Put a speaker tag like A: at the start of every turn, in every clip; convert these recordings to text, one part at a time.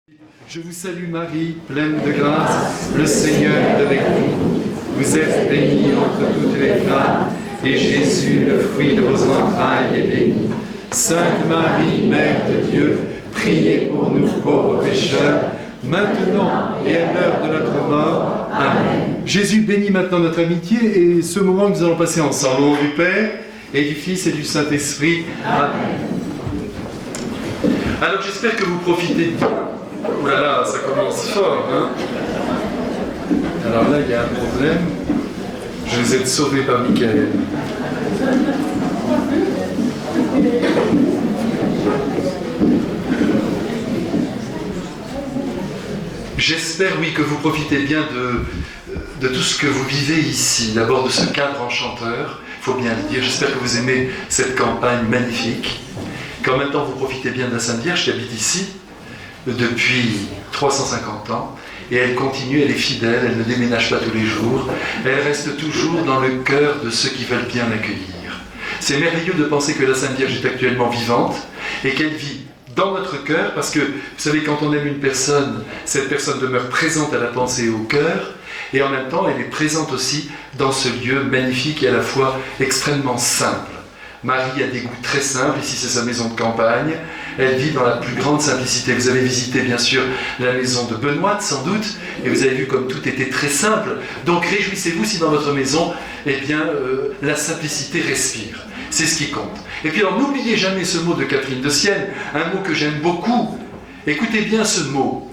A: Je vous salue Marie, pleine de grâce, le Seigneur est avec vous. Vous êtes bénie entre toutes les femmes, et Jésus, le fruit de vos entrailles, est béni. Sainte Marie, Mère de Dieu, priez pour nous pauvres pécheurs, maintenant et à l'heure de notre mort. Amen. Jésus bénit maintenant notre amitié et ce moment que nous allons passer ensemble. Au nom du Père, et du Fils et du Saint-Esprit. Amen. Alors j'espère que vous profitez bien. Oh là là, ça commence fort, hein? Alors là, il y a un problème. Je vais être sauvé par Michael. J'espère, oui, que vous profitez bien de tout ce que vous vivez ici. D'abord de ce cadre enchanteur, il faut bien le dire. J'espère que vous aimez cette campagne magnifique. Qu'en même temps, vous profitez bien de la Sainte Vierge qui habite ici depuis 350 ans. Et elle continue, elle est fidèle, elle ne déménage pas tous les jours. Elle reste toujours dans le cœur de ceux qui veulent bien l'accueillir. C'est merveilleux de penser que la Sainte Vierge est actuellement vivante et qu'elle vit dans notre cœur, parce que, vous savez, quand on aime une personne, cette personne demeure présente à la pensée et au cœur, et en même temps, elle est présente aussi dans ce lieu magnifique et à la fois extrêmement simple. Marie a des goûts très simples, ici c'est sa maison de campagne, elle vit dans la plus grande simplicité. Vous avez visité bien sûr la maison de Benoît sans doute, et vous avez vu comme tout était très simple. Donc réjouissez-vous si dans votre maison, eh bien, la simplicité respire. C'est ce qui compte. Et puis alors n'oubliez jamais ce mot de Catherine de Sienne, un mot que j'aime beaucoup. Écoutez bien ce mot.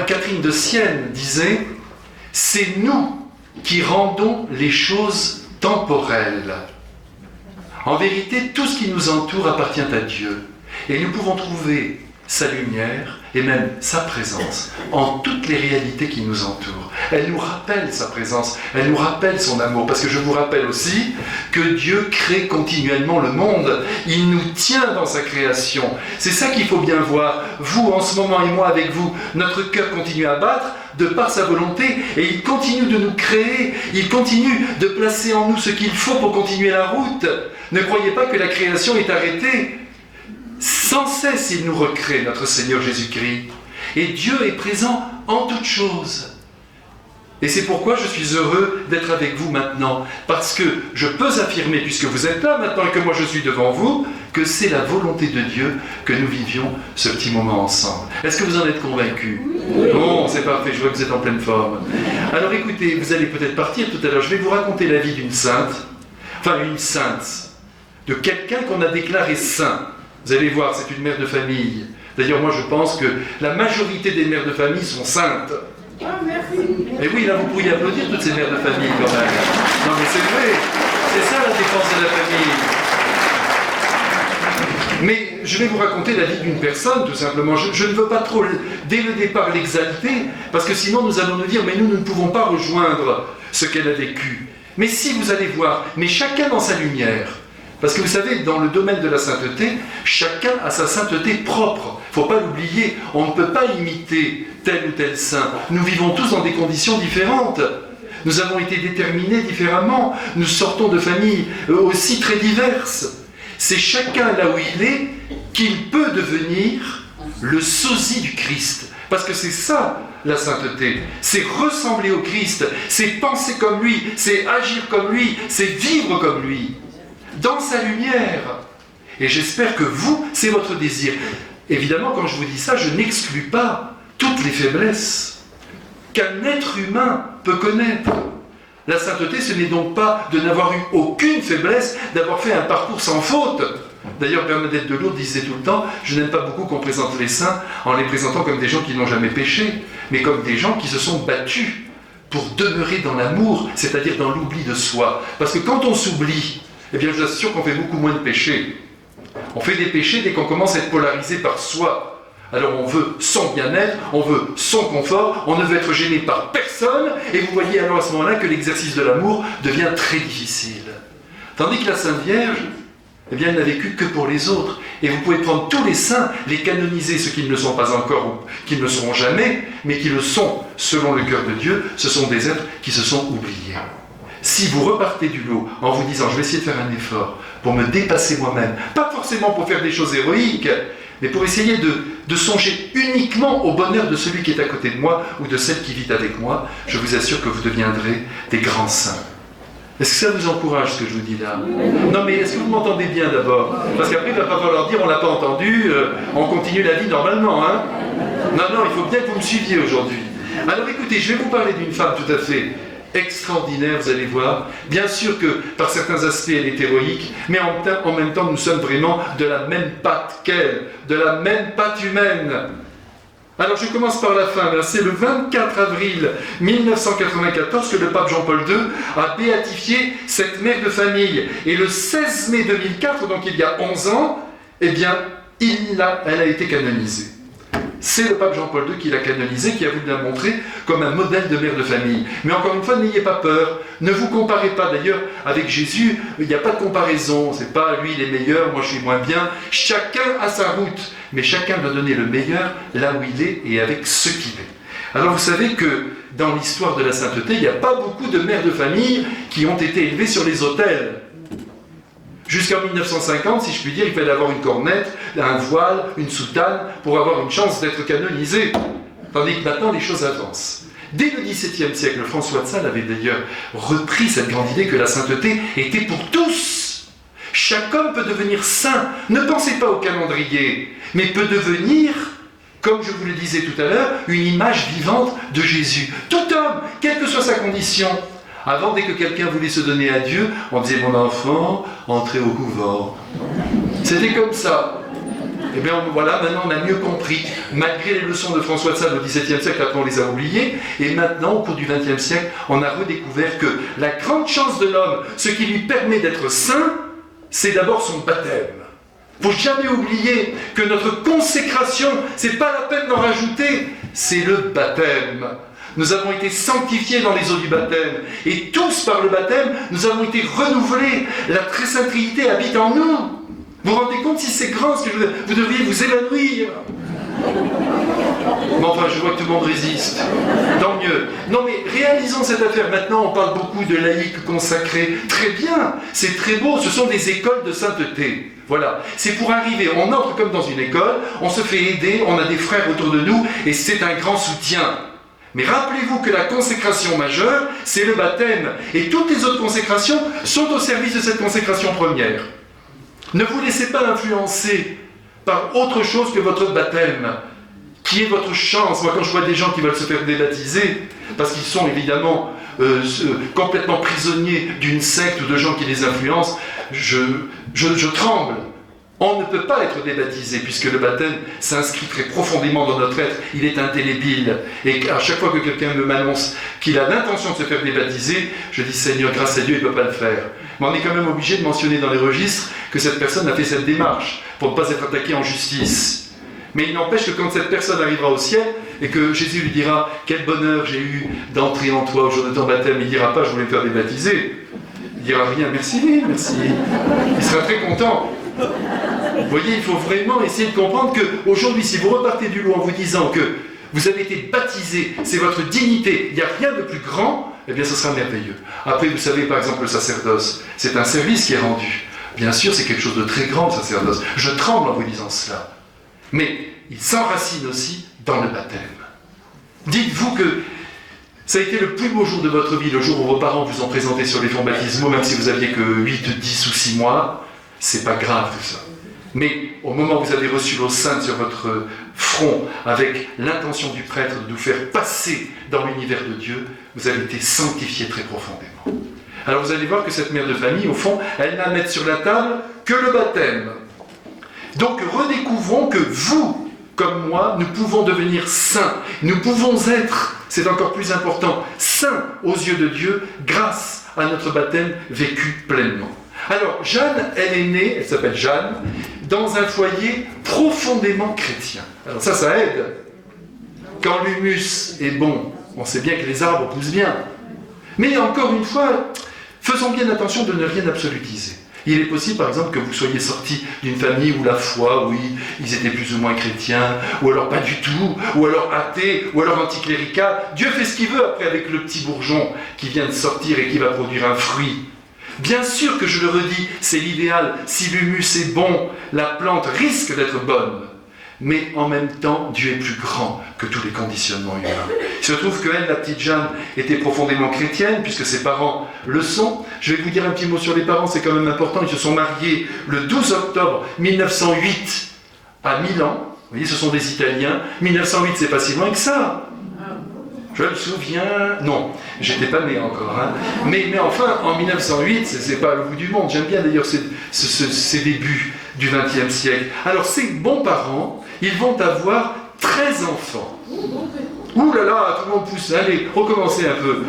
A: Catherine de Sienne disait « C'est nous qui rendons les choses temporelles ». En vérité, tout ce qui nous entoure appartient à Dieu. Et nous pouvons trouver sa lumière et même sa présence en toutes les réalités qui nous entourent. Elle nous rappelle sa présence, elle nous rappelle son amour. Parce que je vous rappelle aussi que Dieu crée continuellement le monde. Il nous tient dans sa création. C'est ça qu'il faut bien voir. Vous, en ce moment, et moi avec vous, notre cœur continue à battre de par sa volonté, et il continue de nous créer, il continue de placer en nous ce qu'il faut pour continuer la route. Ne croyez pas que la création est arrêtée. Sans cesse, il nous recrée, notre Seigneur Jésus-Christ. Et Dieu est présent en toutes choses. Et c'est pourquoi je suis heureux d'être avec vous maintenant. Parce que je peux affirmer, puisque vous êtes là maintenant et que moi je suis devant vous, que c'est la volonté de Dieu que nous vivions ce petit moment ensemble. Est-ce que vous en êtes convaincus? Oui. Bon, c'est parfait, je vois que vous êtes en pleine forme. Alors écoutez, vous allez peut-être partir tout à l'heure. Je vais vous raconter la vie d'une sainte, de quelqu'un qu'on a déclaré saint. Vous allez voir, c'est une mère de famille. D'ailleurs, moi je pense que la majorité des mères de famille sont saintes.
B: Ah, merci.
A: Et oui, là vous pourriez applaudir toutes ces mères de famille quand même. Non mais c'est vrai, c'est ça la défense de la famille. Mais je vais vous raconter la vie d'une personne, tout simplement. Je ne veux pas trop, dès le départ, l'exalter, parce que sinon nous allons nous dire, mais nous ne pouvons pas rejoindre ce qu'elle a vécu. Mais si vous allez voir, mais chacun dans sa lumière. Parce que vous savez, dans le domaine de la sainteté, chacun a sa sainteté propre. Il ne faut pas l'oublier, on ne peut pas imiter tel ou tel saint. Nous vivons tous dans des conditions différentes. Nous avons été déterminés différemment. Nous sortons de familles aussi très diverses. C'est chacun là où il est qu'il peut devenir le sosie du Christ. Parce que c'est ça la sainteté. C'est ressembler au Christ, c'est penser comme lui, c'est agir comme lui, c'est vivre comme lui. Dans sa lumière. Et j'espère que vous, c'est votre désir. Évidemment, quand je vous dis ça, je n'exclus pas toutes les faiblesses qu'un être humain peut connaître. La sainteté, ce n'est donc pas de n'avoir eu aucune faiblesse, d'avoir fait un parcours sans faute. D'ailleurs, Bernadette de Lourdes disait tout le temps, je n'aime pas beaucoup qu'on présente les saints en les présentant comme des gens qui n'ont jamais péché, mais comme des gens qui se sont battus pour demeurer dans l'amour, c'est-à-dire dans l'oubli de soi. Parce que quand on s'oublie, eh bien, je vous assure qu'on fait beaucoup moins de péchés. On fait des péchés dès qu'on commence à être polarisé par soi. Alors on veut son bien-être, on veut son confort, on ne veut être gêné par personne, et vous voyez alors à ce moment-là que l'exercice de l'amour devient très difficile. Tandis que la Sainte Vierge, eh bien, elle n'a vécu que pour les autres. Et vous pouvez prendre tous les saints, les canoniser, ceux qui ne le sont pas encore ou qui ne le seront jamais, mais qui le sont selon le cœur de Dieu, ce sont des êtres qui se sont oubliés. Si vous repartez du lot en vous disant « je vais essayer de faire un effort pour me dépasser moi-même », pas forcément pour faire des choses héroïques, mais pour essayer de songer uniquement au bonheur de celui qui est à côté de moi ou de celle qui vit avec moi, je vous assure que vous deviendrez des grands saints. Est-ce que ça vous encourage ce que je vous dis là? Non mais est-ce que vous m'entendez bien d'abord? Parce qu'après il ne va pas falloir dire on ne l'a pas entendu, on continue la vie normalement. Hein? Non, il faut bien que vous me suiviez aujourd'hui. Alors écoutez, je vais vous parler d'une femme tout à fait extraordinaire, vous allez voir. Bien sûr que par certains aspects elle est héroïque, mais en même temps nous sommes vraiment de la même pâte qu'elle, de la même pâte humaine. Alors je commence par la fin. C'est le 24 avril 1994 que le pape Jean-Paul II a béatifié cette mère de famille. Et le 16 mai 2004, donc il y a 11 ans, eh bien, elle a été canonisée. C'est le pape Jean-Paul II qui l'a canonisée, qui a voulu la montrer comme un modèle de mère de famille. Mais encore une fois, n'ayez pas peur. Ne vous comparez pas. D'ailleurs, avec Jésus, il n'y a pas de comparaison. C'est pas lui il est meilleur, moi je suis moins bien. Chacun a sa route. Mais chacun doit donner le meilleur là où il est et avec ce qu'il est. Alors vous savez que dans l'histoire de la sainteté, il n'y a pas beaucoup de mères de famille qui ont été élevées sur les autels. Jusqu'en 1950, si je puis dire, il fallait avoir une cornette, un voile, une soutane pour avoir une chance d'être canonisé. Tandis que maintenant, les choses avancent. Dès le XVIIe siècle, François de Sales avait d'ailleurs repris cette grande idée que la sainteté était pour tous. Chaque homme peut devenir saint. Ne pensez pas au calendrier, mais peut devenir, comme je vous le disais tout à l'heure, une image vivante de Jésus. Tout homme, quelle que soit sa condition. Avant, dès que quelqu'un voulait se donner à Dieu, on disait « mon enfant, entrez au couvent ». C'était comme ça. Eh bien voilà, maintenant on a mieux compris. Malgré les leçons de François de Sales au XVIIe siècle, après on les a oubliées, et maintenant, au cours du XXe siècle, on a redécouvert que la grande chance de l'homme, ce qui lui permet d'être saint, c'est d'abord son baptême. Il ne faut jamais oublier que notre consécration, c'est pas la peine d'en rajouter, c'est le baptême. Nous avons été sanctifiés dans les eaux du baptême. Et tous, par le baptême, nous avons été renouvelés. La très sainte Trinité habite en nous. Vous vous rendez compte si c'est grand ce que vous devriez vous évanouir. Mais enfin, je vois que tout le monde résiste. Tant mieux. Non mais réalisons cette affaire. Maintenant, on parle beaucoup de laïcs consacrés. Très bien, c'est très beau. Ce sont des écoles de sainteté. Voilà. C'est pour arriver. On entre comme dans une école, on se fait aider, on a des frères autour de nous, et c'est un grand soutien. Mais rappelez-vous que la consécration majeure, c'est le baptême. Et toutes les autres consécrations sont au service de cette consécration première. Ne vous laissez pas influencer par autre chose que votre baptême, qui est votre chance. Moi, quand je vois des gens qui veulent se faire débaptiser, parce qu'ils sont évidemment complètement prisonniers d'une secte ou de gens qui les influencent, je tremble. On ne peut pas être débaptisé, puisque le baptême s'inscrit très profondément dans notre être, il est indélébile. Et à chaque fois que quelqu'un m'annonce qu'il a l'intention de se faire débaptiser, je dis Seigneur, grâce à Dieu, il ne peut pas le faire. Mais on est quand même obligé de mentionner dans les registres que cette personne a fait cette démarche, pour ne pas être attaquée en justice. Mais il n'empêche que quand cette personne arrivera au ciel, et que Jésus lui dira « Quel bonheur j'ai eu d'entrer en toi au jour de ton baptême », il ne dira pas « Je voulais me faire débaptiser ». Il ne dira rien « Merci, merci ». Il sera très content. Vous voyez, il faut vraiment essayer de comprendre qu'aujourd'hui, si vous repartez du lot en vous disant que vous avez été baptisé, c'est votre dignité, il n'y a rien de plus grand, eh bien ce sera merveilleux. Après, vous savez, par exemple, le sacerdoce, c'est un service qui est rendu. Bien sûr, c'est quelque chose de très grand, le sacerdoce. Je tremble en vous disant cela. Mais il s'enracine aussi dans le baptême. Dites-vous que ça a été le plus beau jour de votre vie, le jour où vos parents vous ont présenté sur les fonts baptismaux, même si vous aviez que 8, 10 ou 6 mois. C'est pas grave tout ça. Mais au moment où vous avez reçu l'eau sainte sur votre front, avec l'intention du prêtre de nous faire passer dans l'univers de Dieu, vous avez été sanctifié très profondément. Alors vous allez voir que cette mère de famille, au fond, elle n'a à mettre sur la table que le baptême. Donc redécouvrons que vous, comme moi, nous pouvons devenir saints. Nous pouvons être, c'est encore plus important, saints aux yeux de Dieu grâce à notre baptême vécu pleinement. Alors, Jeanne, elle est née, elle s'appelle Jeanne, dans un foyer profondément chrétien. Alors ça aide. Quand l'humus est bon, on sait bien que les arbres poussent bien. Mais encore une fois, faisons bien attention de ne rien absolutiser. Il est possible, par exemple, que vous soyez sortis d'une famille où la foi, oui, ils étaient plus ou moins chrétiens, ou alors pas du tout, ou alors athées, ou alors anticlérical. Dieu fait ce qu'il veut après avec le petit bourgeon qui vient de sortir et qui va produire un fruit. Bien sûr que je le redis, c'est l'idéal. Si l'humus est bon, la plante risque d'être bonne. mais en même temps, Dieu est plus grand que tous les conditionnements humains. Il se trouve qu'elle, la petite Jeanne, était profondément chrétienne, puisque ses parents le sont. Je vais vous dire un petit mot sur les parents, c'est quand même important. Ils se sont mariés le 12 octobre 1908 à Milan. Vous voyez, ce sont des Italiens. 1908, c'est pas si loin que ça. Je me souviens... Non, j'étais pas né encore. Hein. Mais enfin, en 1908, c'est pas le bout du monde. J'aime bien d'ailleurs ces débuts du XXe siècle. Alors, ces bons parents, ils vont avoir 13 enfants. Ouh là là, tout le monde pousse. Allez, recommencez un peu.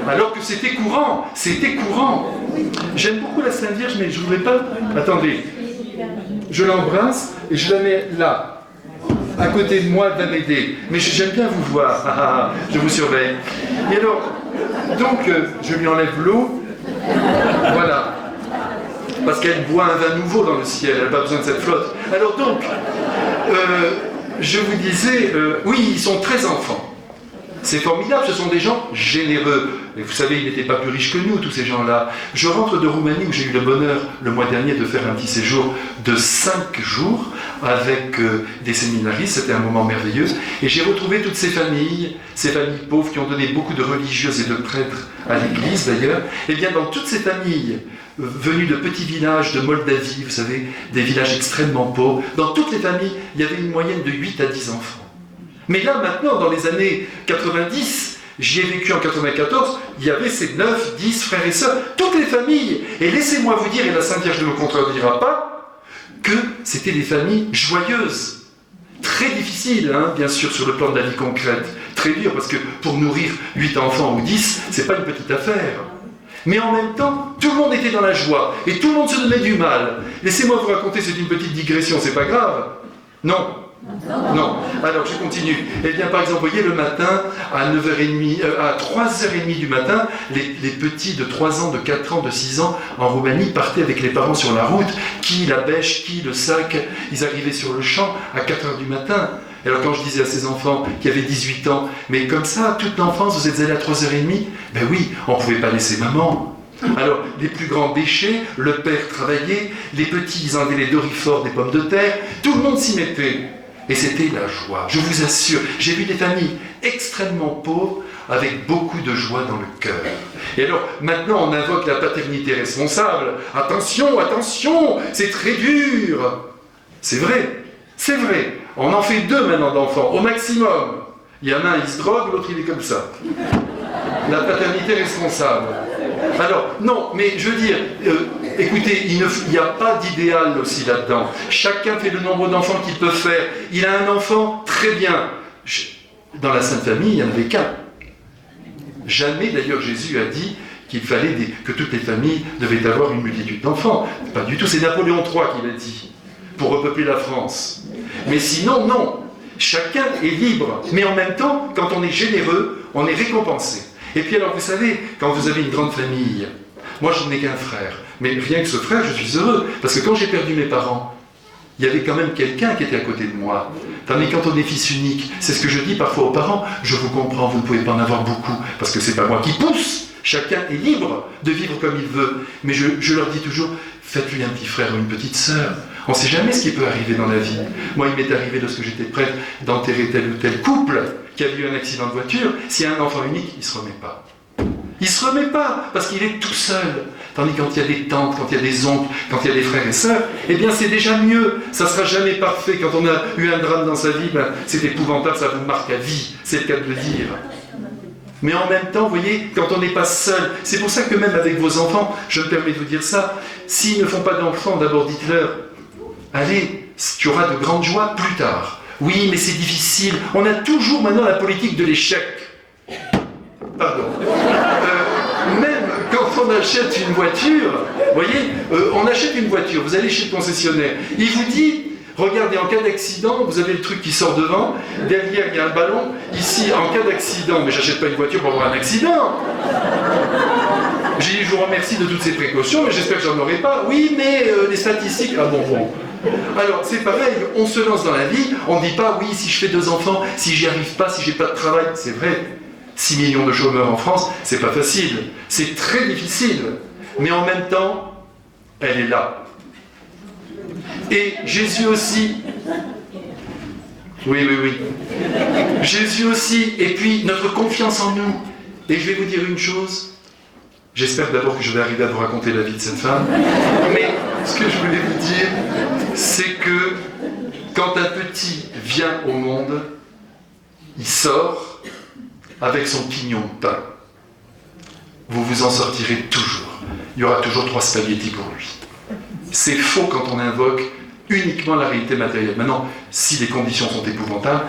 A: Alors que c'était courant. C'était courant. J'aime beaucoup la Sainte Vierge, mais je voudrais pas... Attendez. Je l'embrasse et je la mets là. À côté de moi, elle va m'aider. Mais j'aime bien vous voir. Je vous surveille. Et alors, donc, je lui enlève l'eau. Voilà. Parce qu'elle boit un vin nouveau dans le ciel. Elle n'a pas besoin de cette flotte. Alors donc, je vous disais, oui, ils sont 13 enfants. C'est formidable, ce sont des gens généreux. Et vous savez, ils n'étaient pas plus riches que nous, tous ces gens-là. Je rentre de Roumanie, où j'ai eu le bonheur, le mois dernier, de faire un petit séjour de 5 jours avec des séminaristes. C'était un moment merveilleux. Et j'ai retrouvé toutes ces familles pauvres qui ont donné beaucoup de religieuses et de prêtres à l'église, d'ailleurs. Et bien, dans toutes ces familles venues de petits villages de Moldavie, vous savez, des villages extrêmement pauvres, dans toutes les familles, il y avait une moyenne de 8 à 10 enfants. Mais là, maintenant, dans les années 90, j'y ai vécu en 94, il y avait ces 9, 10 frères et sœurs, toutes les familles. Et laissez-moi vous dire, et la Sainte Vierge ne me contredira pas, que c'était des familles joyeuses. Très difficiles, hein, bien sûr, sur le plan de la vie concrète. Très dur, parce que pour nourrir 8 enfants ou 10, c'est pas une petite affaire. Mais en même temps, tout le monde était dans la joie, et tout le monde se donnait du mal. Laissez-moi vous raconter, c'est une petite digression, c'est pas grave. Non. Non. Alors, je continue. Eh bien, par exemple, vous voyez, le matin, à 9h30, à 3h30 du matin, les petits de 3 ans, de 4 ans, de 6 ans, en Roumanie, partaient avec les parents sur la route. Qui la bêche, qui le sac. Ils arrivaient sur le champ à 4h du matin. Et alors, quand je disais à ces enfants qui avaient 18 ans, mais comme ça, toute l'enfance, vous êtes allés à 3h30? Ben oui, on ne pouvait pas laisser maman. Alors, les plus grands bêchaient, le père travaillait, les petits, ils enlevaient les dorifores des pommes de terre, tout le monde s'y mettait. Et c'était la joie, je vous assure. J'ai vu des familles extrêmement pauvres avec beaucoup de joie dans le cœur. Et alors, maintenant, on invoque la paternité responsable. Attention, attention, c'est très dur. C'est vrai, c'est vrai. On en fait 2 maintenant d'enfants, au maximum. Il y en a un, il se drogue, l'autre, il est comme ça. La paternité responsable. Alors, non, mais je veux dire, écoutez, il n'y a pas d'idéal aussi là-dedans. Chacun fait le nombre d'enfants qu'il peut faire. Il a un enfant, très bien. Dans la Sainte Famille, il n'y en avait qu'un. Jamais, d'ailleurs, Jésus a dit qu'il fallait que toutes les familles devaient avoir une multitude d'enfants. Pas du tout, c'est Napoléon III qui l'a dit, pour repeupler la France. Mais sinon, non. Chacun est libre. Mais en même temps, quand on est généreux, on est récompensé. Et puis alors, vous savez, quand vous avez une grande famille, moi je n'ai qu'un frère, mais rien que ce frère, je suis heureux, parce que quand j'ai perdu mes parents, il y avait quand même quelqu'un qui était à côté de moi. Tandis que quand on est fils unique, c'est ce que je dis parfois aux parents, je vous comprends, vous ne pouvez pas en avoir beaucoup, parce que c'est pas moi qui pousse, chacun est libre de vivre comme il veut, mais je leur dis toujours, faites-lui un petit frère ou une petite sœur. On ne sait jamais ce qui peut arriver dans la vie. Moi, il m'est arrivé lorsque j'étais prêt d'enterrer tel ou tel couple qui a eu un accident de voiture. S'il y a un enfant unique, il ne se remet pas. Il ne se remet pas, parce qu'il est tout seul. Tandis quand il y a des tantes, quand il y a des oncles, quand il y a des frères et sœurs, eh bien c'est déjà mieux. Ça ne sera jamais parfait. Quand on a eu un drame dans sa vie, c'est épouvantable, ça vous marque à vie. C'est le cas de le dire. Mais en même temps, vous voyez, quand on n'est pas seul, c'est pour ça que même avec vos enfants, je me permets de vous dire ça, s'ils ne font pas d'enfants, d'abord dites-leur, allez, tu auras de grandes joies plus tard. Oui, mais c'est difficile. On a toujours maintenant la politique de l'échec. Pardon. Même quand on achète une voiture, vous voyez, on achète une voiture, vous allez chez le concessionnaire, il vous dit, regardez, en cas d'accident, vous avez le truc qui sort devant, derrière il y a un ballon, ici, en cas d'accident, mais j'achète pas une voiture pour avoir un accident. J'ai dit, je vous remercie de toutes ces précautions, mais j'espère que j'en aurai pas. Oui, mais les statistiques, ah bon. Alors, c'est pareil, on se lance dans la vie, on ne dit pas, oui, si je fais 2 enfants, si j'y arrive pas, si j'ai pas de travail, c'est vrai. 6 millions de chômeurs en France, c'est pas facile, c'est très difficile, mais en même temps, elle est là. Et Jésus aussi, Oui, oui, oui. Jésus aussi, et puis notre confiance en nous. Et je vais vous dire une chose, j'espère d'abord que je vais arriver à vous raconter la vie de cette femme, mais ce que je voulais vous dire, c'est que quand un petit vient au monde, il sort avec son pignon de pain. Vous vous en sortirez toujours. Il y aura toujours 3 spaghettis pour lui. C'est faux quand on invoque uniquement la réalité matérielle. Maintenant, si les conditions sont épouvantables,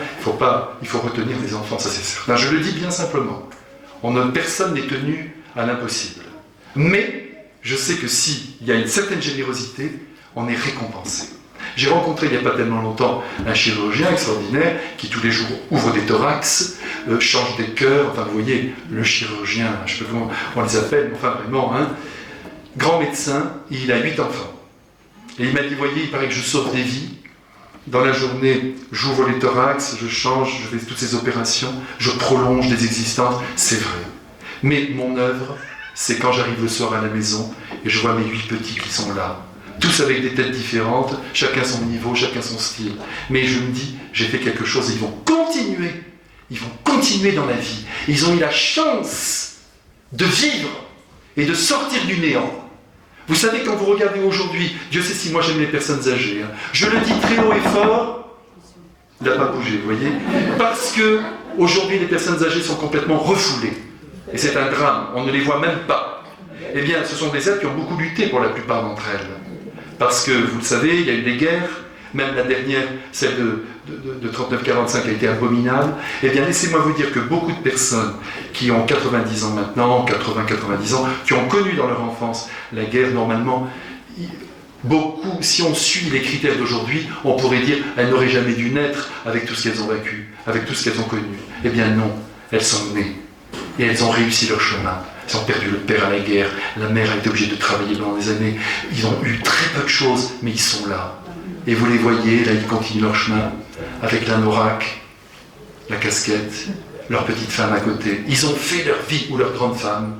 A: il faut retenir des enfants, ça c'est certain. Je le dis bien simplement. Personne n'est tenu à l'impossible. Mais je sais que s'il y a une certaine générosité, on est récompensé. J'ai rencontré il n'y a pas tellement longtemps un chirurgien extraordinaire qui tous les jours ouvre des thorax, change des cœurs, enfin vous voyez, le chirurgien, je ne sais pas comment on les appelle, mais enfin vraiment, grand médecin, il a 8 enfants. Et il m'a dit, voyez, il paraît que je sauve des vies. Dans la journée, j'ouvre les thorax, je change, je fais toutes ces opérations, je prolonge des existences, c'est vrai. Mais mon œuvre, c'est quand j'arrive le soir à la maison et je vois mes 8 petits qui sont là. Tous avec des têtes différentes, chacun son niveau, chacun son style. Mais je me dis, j'ai fait quelque chose et ils vont continuer dans la vie. Ils ont eu la chance de vivre et de sortir du néant. Vous savez, quand vous regardez aujourd'hui, Dieu sait si moi j'aime les personnes âgées, je le dis très haut et fort, il n'a pas bougé, vous voyez, parce que aujourd'hui les personnes âgées sont complètement refoulées. Et c'est un drame, on ne les voit même pas. Eh bien, ce sont des êtres qui ont beaucoup lutté pour la plupart d'entre elles. Parce que, vous le savez, il y a eu des guerres, même la dernière, celle de 39-45 a été abominable. Eh bien, laissez-moi vous dire que beaucoup de personnes qui ont 90 ans maintenant, 80-90 ans, qui ont connu dans leur enfance la guerre, normalement, beaucoup, si on suit les critères d'aujourd'hui, on pourrait dire elles n'auraient jamais dû naître avec tout ce qu'elles ont vécu, avec tout ce qu'elles ont connu. Eh bien non, elles sont nées et elles ont réussi leur chemin. Ils ont perdu le père à la guerre, la mère a été obligée de travailler pendant des années. Ils ont eu très peu de choses, mais ils sont là. Et vous les voyez, là ils continuent leur chemin, avec l'anorak, la casquette, leur petite femme à côté. Ils ont fait leur vie, ou leur grande femme.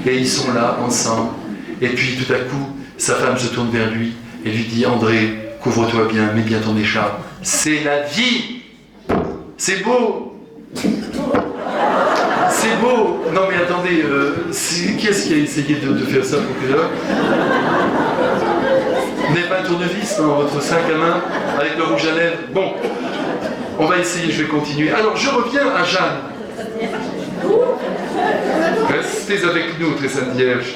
A: Et ils sont là, ensemble. Et puis tout à coup, sa femme se tourne vers lui et lui dit « André, couvre-toi bien, mets bien ton écharpe. C'est la vie. C'est beau. C'est beau. Non mais attendez, qui est-ce qui a essayé de faire ça pour que là vous n'avez pas un tournevis dans votre sac à main avec le rouge à lèvres? Bon, on va essayer, je vais continuer. Alors je reviens à Jeanne. Restez avec nous, très sainte Vierge.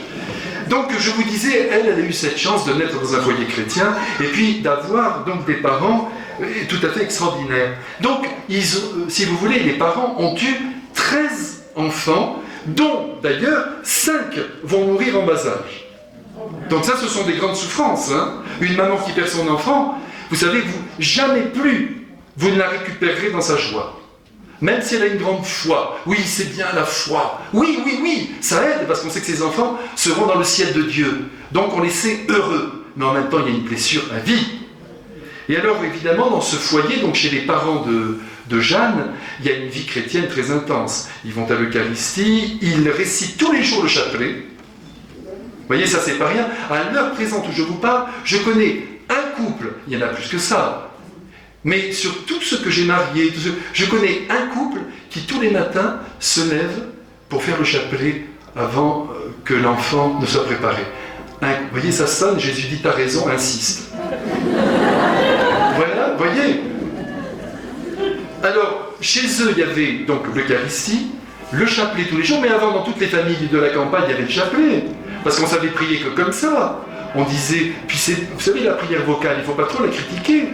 A: Donc je vous disais, elle a eu cette chance de naître dans un foyer chrétien et puis d'avoir donc des parents tout à fait extraordinaires. Donc, si vous voulez, les parents ont eu 13 enfants, dont d'ailleurs 5 vont mourir en bas âge. Donc ça, ce sont des grandes souffrances. Une maman qui perd son enfant, vous savez, jamais plus vous ne la récupérerez dans sa joie. Même si elle a une grande foi. Oui, c'est bien la foi. Oui, ça aide parce qu'on sait que ses enfants seront dans le ciel de Dieu. Donc on les sait heureux. Mais en même temps, il y a une blessure à vie. Et alors, évidemment, dans ce foyer, donc chez les parents de Jeanne, il y a une vie chrétienne très intense. Ils vont à l'Eucharistie, ils récitent tous les jours le chapelet. Vous voyez, ça c'est pas rien. À l'heure présente où je vous parle, je connais un couple, il y en a plus que ça, mais sur tout ce que j'ai marié, je connais un couple qui tous les matins se lève pour faire le chapelet avant que l'enfant ne soit préparé. Vous voyez, ça sonne, Jésus dit, t'as raison, insiste. Voilà, vous voyez. Alors, chez eux, il y avait donc l'Eucharistie, le chapelet tous les jours, mais avant, dans toutes les familles de la campagne, il y avait le chapelet. Parce qu'on savait prier que comme ça. On disait, puis vous savez, la prière vocale, il ne faut pas trop la critiquer.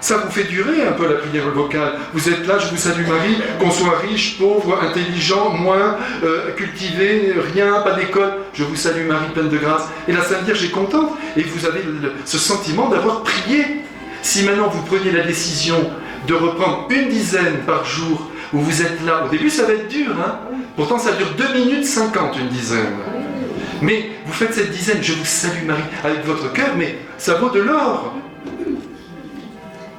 A: Ça vous fait durer un peu la prière vocale. Vous êtes là, je vous salue Marie, qu'on soit riche, pauvre, intelligent, moins, cultivé, rien, pas d'école. Je vous salue Marie, pleine de grâce. Et la Sainte Vierge est contente. Et vous avez ce sentiment d'avoir prié. Si maintenant vous preniez la décision de reprendre une dizaine par jour, où vous êtes là, au début ça va être dur, pourtant ça dure 2 minutes 50 une dizaine. Mais vous faites cette dizaine, je vous salue Marie, avec votre cœur, mais ça vaut de l'or.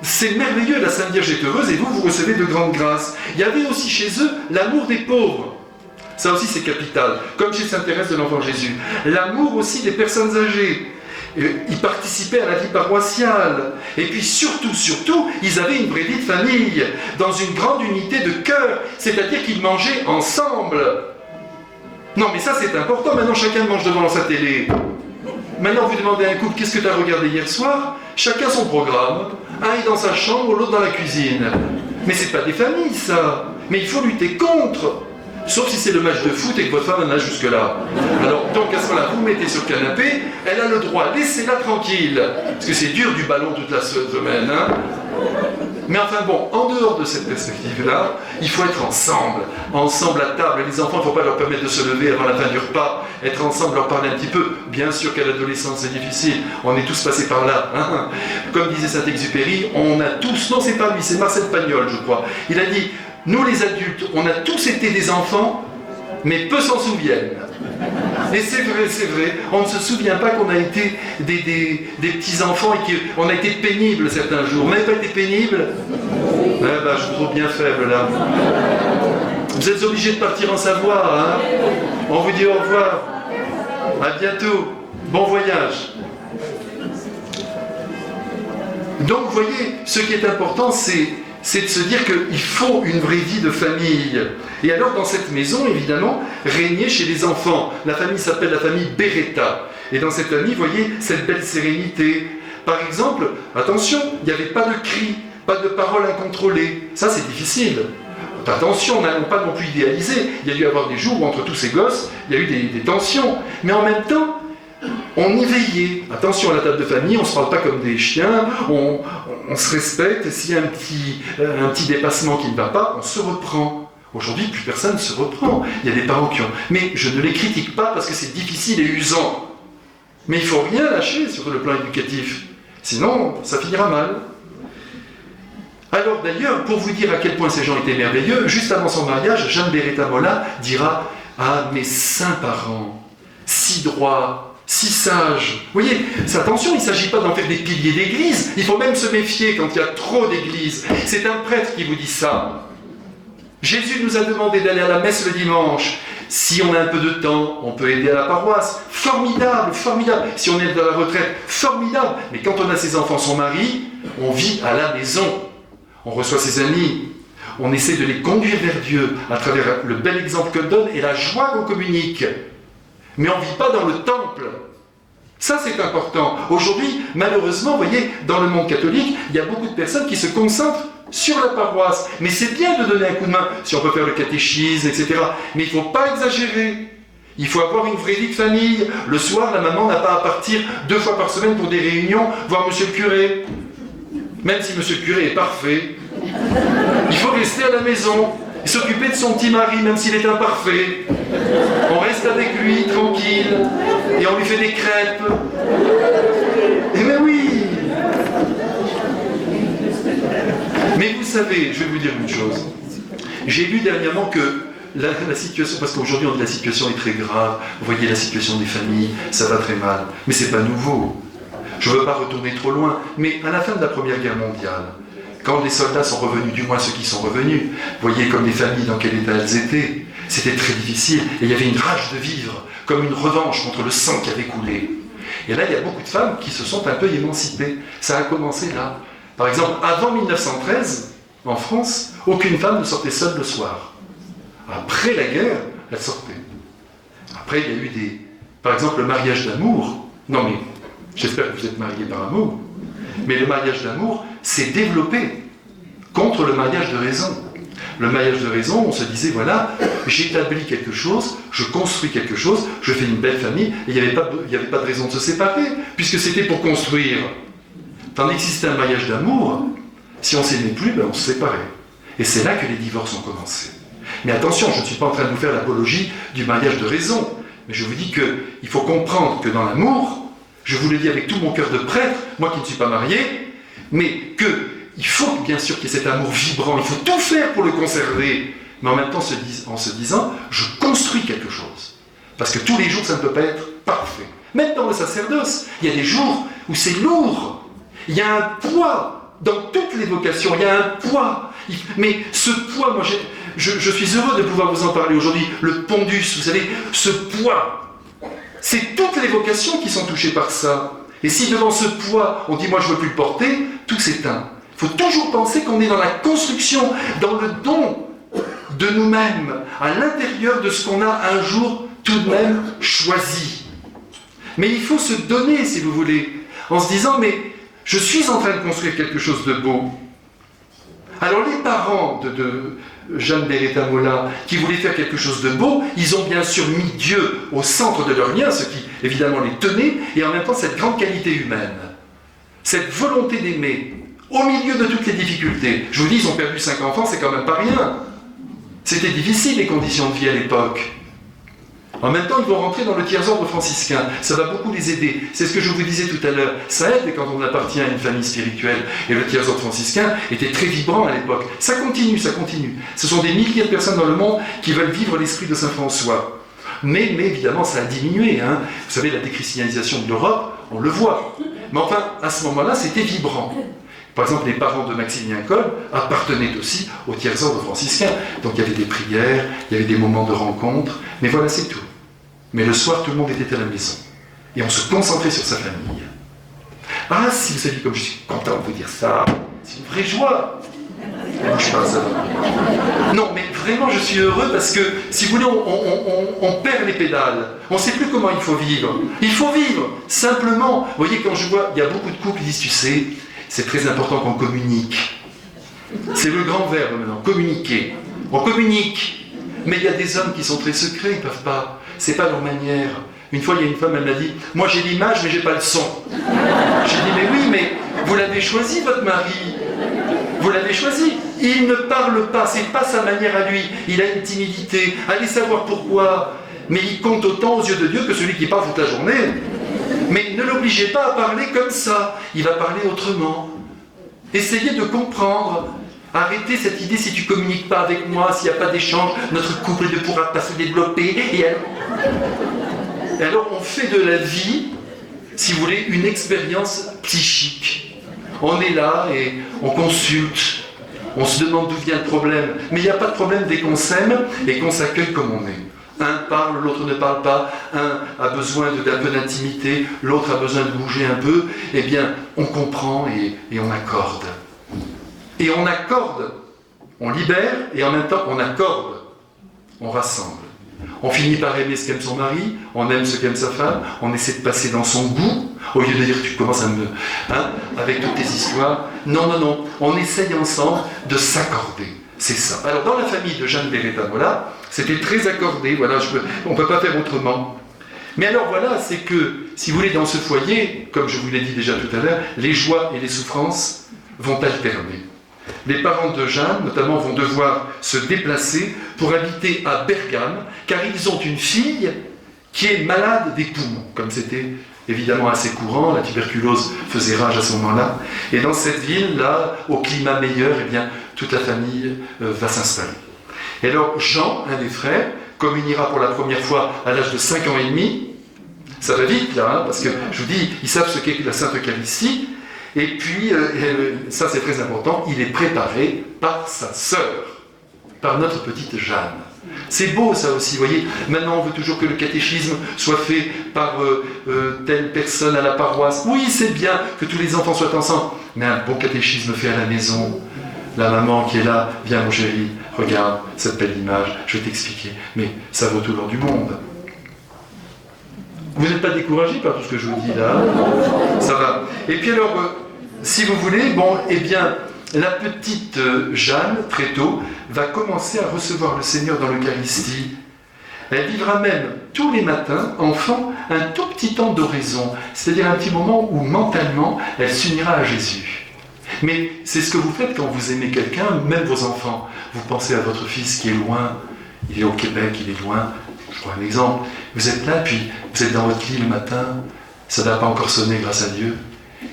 A: C'est merveilleux, la Sainte Vierge est heureuse et vous recevez de grandes grâces. Il y avait aussi chez eux l'amour des pauvres. Ça aussi c'est capital, comme chez Sainte Thérèse de l'Enfant Jésus. L'amour aussi des personnes âgées. Ils participaient à la vie paroissiale. Et puis surtout, ils avaient une vraie vie de famille, dans une grande unité de cœur, c'est-à-dire qu'ils mangeaient ensemble. Non mais ça c'est important, maintenant chacun mange devant sa télé. Maintenant vous demandez à un couple, qu'est-ce que tu as regardé hier soir? Chacun son programme, un est dans sa chambre, l'autre dans la cuisine. Mais c'est pas des familles ça, mais il faut lutter contre. Sauf si c'est le match de foot et que votre femme en a jusque-là. Alors, donc à ce moment-là, vous mettez sur le canapé, elle a le droit, laissez-la tranquille. Parce que c'est dur du ballon toute la semaine, hein. Mais enfin bon, en dehors de cette perspective-là, il faut être ensemble à table. Les enfants, il ne faut pas leur permettre de se lever avant la fin du repas, être ensemble, leur parler un petit peu. Bien sûr qu'à l'adolescence, c'est difficile, on est tous passés par là. Hein. Comme disait Saint-Exupéry, on a tous, non c'est pas lui, c'est Marcel Pagnol, je crois. Il a dit, nous les adultes, on a tous été des enfants, mais peu s'en souviennent. Et c'est vrai, on ne se souvient pas qu'on a été des petits-enfants et qu'on a été pénibles certains jours. On n'avait pas été pénibles? Je vous trouve bien faible là. Vous êtes obligés de partir en Savoie, hein? On vous dit au revoir. À bientôt. Bon voyage. Donc vous voyez, ce qui est important, c'est de se dire qu'il faut une vraie vie de famille. Et alors dans cette maison, évidemment, régnait chez les enfants. La famille s'appelle la famille Beretta. Et dans cette famille, vous voyez, cette belle sérénité. Par exemple, attention, il n'y avait pas de cris, pas de paroles incontrôlées. Ça, c'est difficile. Attention, n'allons pas non plus idéaliser. Il y a dû y avoir des jours où entre tous ces gosses, il y a eu des tensions. Mais en même temps, on y veillait. Attention à la table de famille, on ne se parle pas comme des chiens, on se respecte. S'il y a un petit dépassement qui ne va pas, on se reprend. Aujourd'hui, plus personne ne se reprend. Il y a des parents qui ont... Mais je ne les critique pas parce que c'est difficile et usant. Mais il ne faut rien lâcher sur le plan éducatif. Sinon, ça finira mal. Alors d'ailleurs, pour vous dire à quel point ces gens étaient merveilleux, juste avant son mariage, Jeanne Beretta Molla dira « Ah, mes saints parents, si droits, si sages. » Vous voyez, attention, il ne s'agit pas d'en faire des piliers d'église. Il faut même se méfier quand il y a trop d'églises. C'est un prêtre qui vous dit ça. Jésus nous a demandé d'aller à la messe le dimanche. Si on a un peu de temps, on peut aider à la paroisse. Formidable, formidable. Si on est dans la retraite, formidable. Mais quand on a ses enfants, son mari, on vit à la maison. On reçoit ses amis. On essaie de les conduire vers Dieu à travers le bel exemple que donne et la joie qu'on communique. Mais on ne vit pas dans le temple. Ça, c'est important. Aujourd'hui, malheureusement, vous voyez, dans le monde catholique, il y a beaucoup de personnes qui se concentrent sur la paroisse. Mais c'est bien de donner un coup de main, si on peut faire le catéchisme, etc. Mais il ne faut pas exagérer. Il faut avoir une vraie vie de famille. Le soir, la maman n'a pas à partir 2 fois par semaine pour des réunions, voir monsieur le curé. Même si monsieur le curé est parfait. Il faut rester à la maison. Et s'occuper de son petit mari, même s'il est imparfait. On reste avec lui, tranquille. Et on lui fait des crêpes. Eh bien oui. Mais vous savez, je vais vous dire une chose. J'ai lu dernièrement que la situation, parce qu'aujourd'hui on dit la situation est très grave, vous voyez la situation des familles, ça va très mal. Mais c'est pas nouveau. Je ne veux pas retourner trop loin, mais à la fin de la Première Guerre mondiale, quand les soldats sont revenus, du moins ceux qui sont revenus, vous voyez comme les familles dans quel état elles étaient, c'était très difficile, et il y avait une rage de vivre, comme une revanche contre le sang qui avait coulé. Et là, il y a beaucoup de femmes qui se sont un peu émancipées. Ça a commencé là. Par exemple, avant 1913, en France, aucune femme ne sortait seule le soir. Après la guerre, elle sortait. Après, il y a eu par exemple, le mariage d'amour. Non mais, j'espère que vous êtes mariés par amour. Mais le mariage d'amour s'est développé contre le mariage de raison. Le mariage de raison, on se disait, voilà, j'établis quelque chose, je construis quelque chose, je fais une belle famille, et il n'y avait pas de raison de se séparer, puisque c'était pour construire. Tandis que si c'était un mariage d'amour, si on ne s'aimait plus, on se séparait. Et c'est là que les divorces ont commencé. Mais attention, je ne suis pas en train de vous faire l'apologie du mariage de raison, mais je vous dis qu'il faut comprendre que dans l'amour, je vous le dis avec tout mon cœur de prêtre, moi qui ne suis pas marié, mais qu'il faut bien sûr qu'il y ait cet amour vibrant, il faut tout faire pour le conserver, mais en même temps en se disant, je construis quelque chose. Parce que tous les jours, ça ne peut pas être parfait. Même dans le sacerdoce, il y a des jours où c'est lourd. Il y a un poids dans toutes les vocations, il y a un poids. Mais ce poids, moi je suis heureux de pouvoir vous en parler aujourd'hui. Le pondus, vous savez, ce poids, c'est toutes les vocations qui sont touchées par ça. Et si devant ce poids, on dit « moi je ne veux plus le porter », tout s'éteint. Il faut toujours penser qu'on est dans la construction, dans le don de nous-mêmes, à l'intérieur de ce qu'on a un jour tout de même choisi. Mais il faut se donner, si vous voulez, en se disant « mais je suis en train de construire quelque chose de beau ». Alors les parents de Jeanne Beretta Molla, qui voulaient faire quelque chose de beau, ils ont bien sûr mis Dieu au centre de leur lien, ce qui évidemment les tenait, et en même temps cette grande qualité humaine, cette volonté d'aimer, au milieu de toutes les difficultés. Je vous dis, ils ont perdu 5 enfants, c'est quand même pas rien. C'était difficile les conditions de vie à l'époque. En même temps, ils vont rentrer dans le tiers-ordre franciscain. Ça va beaucoup les aider. C'est ce que je vous disais tout à l'heure. Ça aide quand on appartient à une famille spirituelle. Et le tiers-ordre franciscain était très vibrant à l'époque. Ça continue, ça continue. Ce sont des milliers de personnes dans le monde qui veulent vivre l'esprit de Saint François. Mais évidemment, ça a diminué. Hein. Vous savez, la déchristianisation de l'Europe, on le voit. Mais enfin, à ce moment-là, c'était vibrant. Par exemple, les parents de Maximilien Kolbe appartenaient aussi au tiers-ordre franciscain. Donc il y avait des prières, il y avait des moments de rencontre, mais voilà, c'est tout. Mais le soir, tout le monde était à la maison. Et on se concentrait sur sa famille. Ah, si vous saviez comme je suis content de vous dire ça, c'est une vraie joie. Moi, je parle ça. Non, mais vraiment, je suis heureux parce que, si vous voulez, on perd les pédales. On ne sait plus comment il faut vivre. Il faut vivre, simplement. Vous voyez, quand je vois, il y a beaucoup de couples qui disent, tu sais, c'est très important qu'on communique. C'est le grand verbe maintenant, communiquer. On communique. Mais il y a des hommes qui sont très secrets, ils ne peuvent pas. C'est pas leur manière. Une fois, il y a une femme, elle m'a dit « Moi, j'ai l'image, mais j'ai pas le son. » J'ai dit « Mais oui, mais vous l'avez choisi, votre mari. Vous l'avez choisi. Il ne parle pas, c'est pas sa manière à lui. Il a une timidité. Allez savoir pourquoi. Mais il compte autant aux yeux de Dieu que celui qui parle toute la journée. Mais ne l'obligez pas à parler comme ça. Il va parler autrement. Essayez de comprendre. Arrêtez cette idée, si tu ne communiques pas avec moi, s'il n'y a pas d'échange, notre couple ne pourra pas se développer. Et alors on fait de la vie, si vous voulez, une expérience psychique. On est là et on consulte, on se demande d'où vient le problème. Mais il n'y a pas de problème dès qu'on s'aime et qu'on s'accueille comme on est. Un parle, l'autre ne parle pas, un a besoin d'un peu d'intimité, l'autre a besoin de bouger un peu. Eh bien, on comprend et on accorde. Et on accorde, on libère, et en même temps on accorde, on rassemble. On finit par aimer ce qu'aime son mari, on aime ce qu'aime sa femme, on essaie de passer dans son goût, au lieu de dire tu commences à me... Hein, avec toutes tes histoires. Non, on essaye ensemble de s'accorder, c'est ça. Alors dans la famille de Jeanne Beretta Molla, c'était très accordé, voilà, on ne peut pas faire autrement. Mais alors voilà, c'est que, si vous voulez, dans ce foyer, comme je vous l'ai dit déjà tout à l'heure, les joies et les souffrances vont alterner. Les parents de Jeanne, notamment, vont devoir se déplacer pour habiter à Bergame, car ils ont une fille qui est malade des poumons, comme c'était évidemment assez courant, la tuberculose faisait rage à ce moment-là. Et dans cette ville-là, au climat meilleur, eh bien, toute la famille va s'installer. Et alors, Jean, un des frères, communiera pour la première fois à l'âge de 5 ans et demi. Ça va vite, là, hein, parce que, je vous dis, ils savent ce qu'est la Sainte Eucharistie. Et puis, ça c'est très important, il est préparé par sa sœur, par notre petite Jeanne. C'est beau ça aussi, vous voyez. Maintenant on veut toujours que le catéchisme soit fait par telle personne à la paroisse. Oui, c'est bien que tous les enfants soient ensemble, mais un bon catéchisme fait à la maison. La maman qui est là, viens mon chéri, regarde cette belle image, je vais t'expliquer. Mais ça vaut tout l'or du monde. Vous n'êtes pas découragés par tout ce que je vous dis là? Ça va. Et puis alors, si vous voulez, eh bien, la petite Jeanne, très tôt, va commencer à recevoir le Seigneur dans l'Eucharistie. Elle vivra même tous les matins, enfant, un tout petit temps d'oraison, c'est-à-dire un petit moment où mentalement, elle s'unira à Jésus. Mais c'est ce que vous faites quand vous aimez quelqu'un, même vos enfants. Vous pensez à votre fils qui est loin, il est au Québec, il est loin. Je prends un exemple. Vous êtes là, puis vous êtes dans votre lit le matin, ça n'a pas encore sonné grâce à Dieu,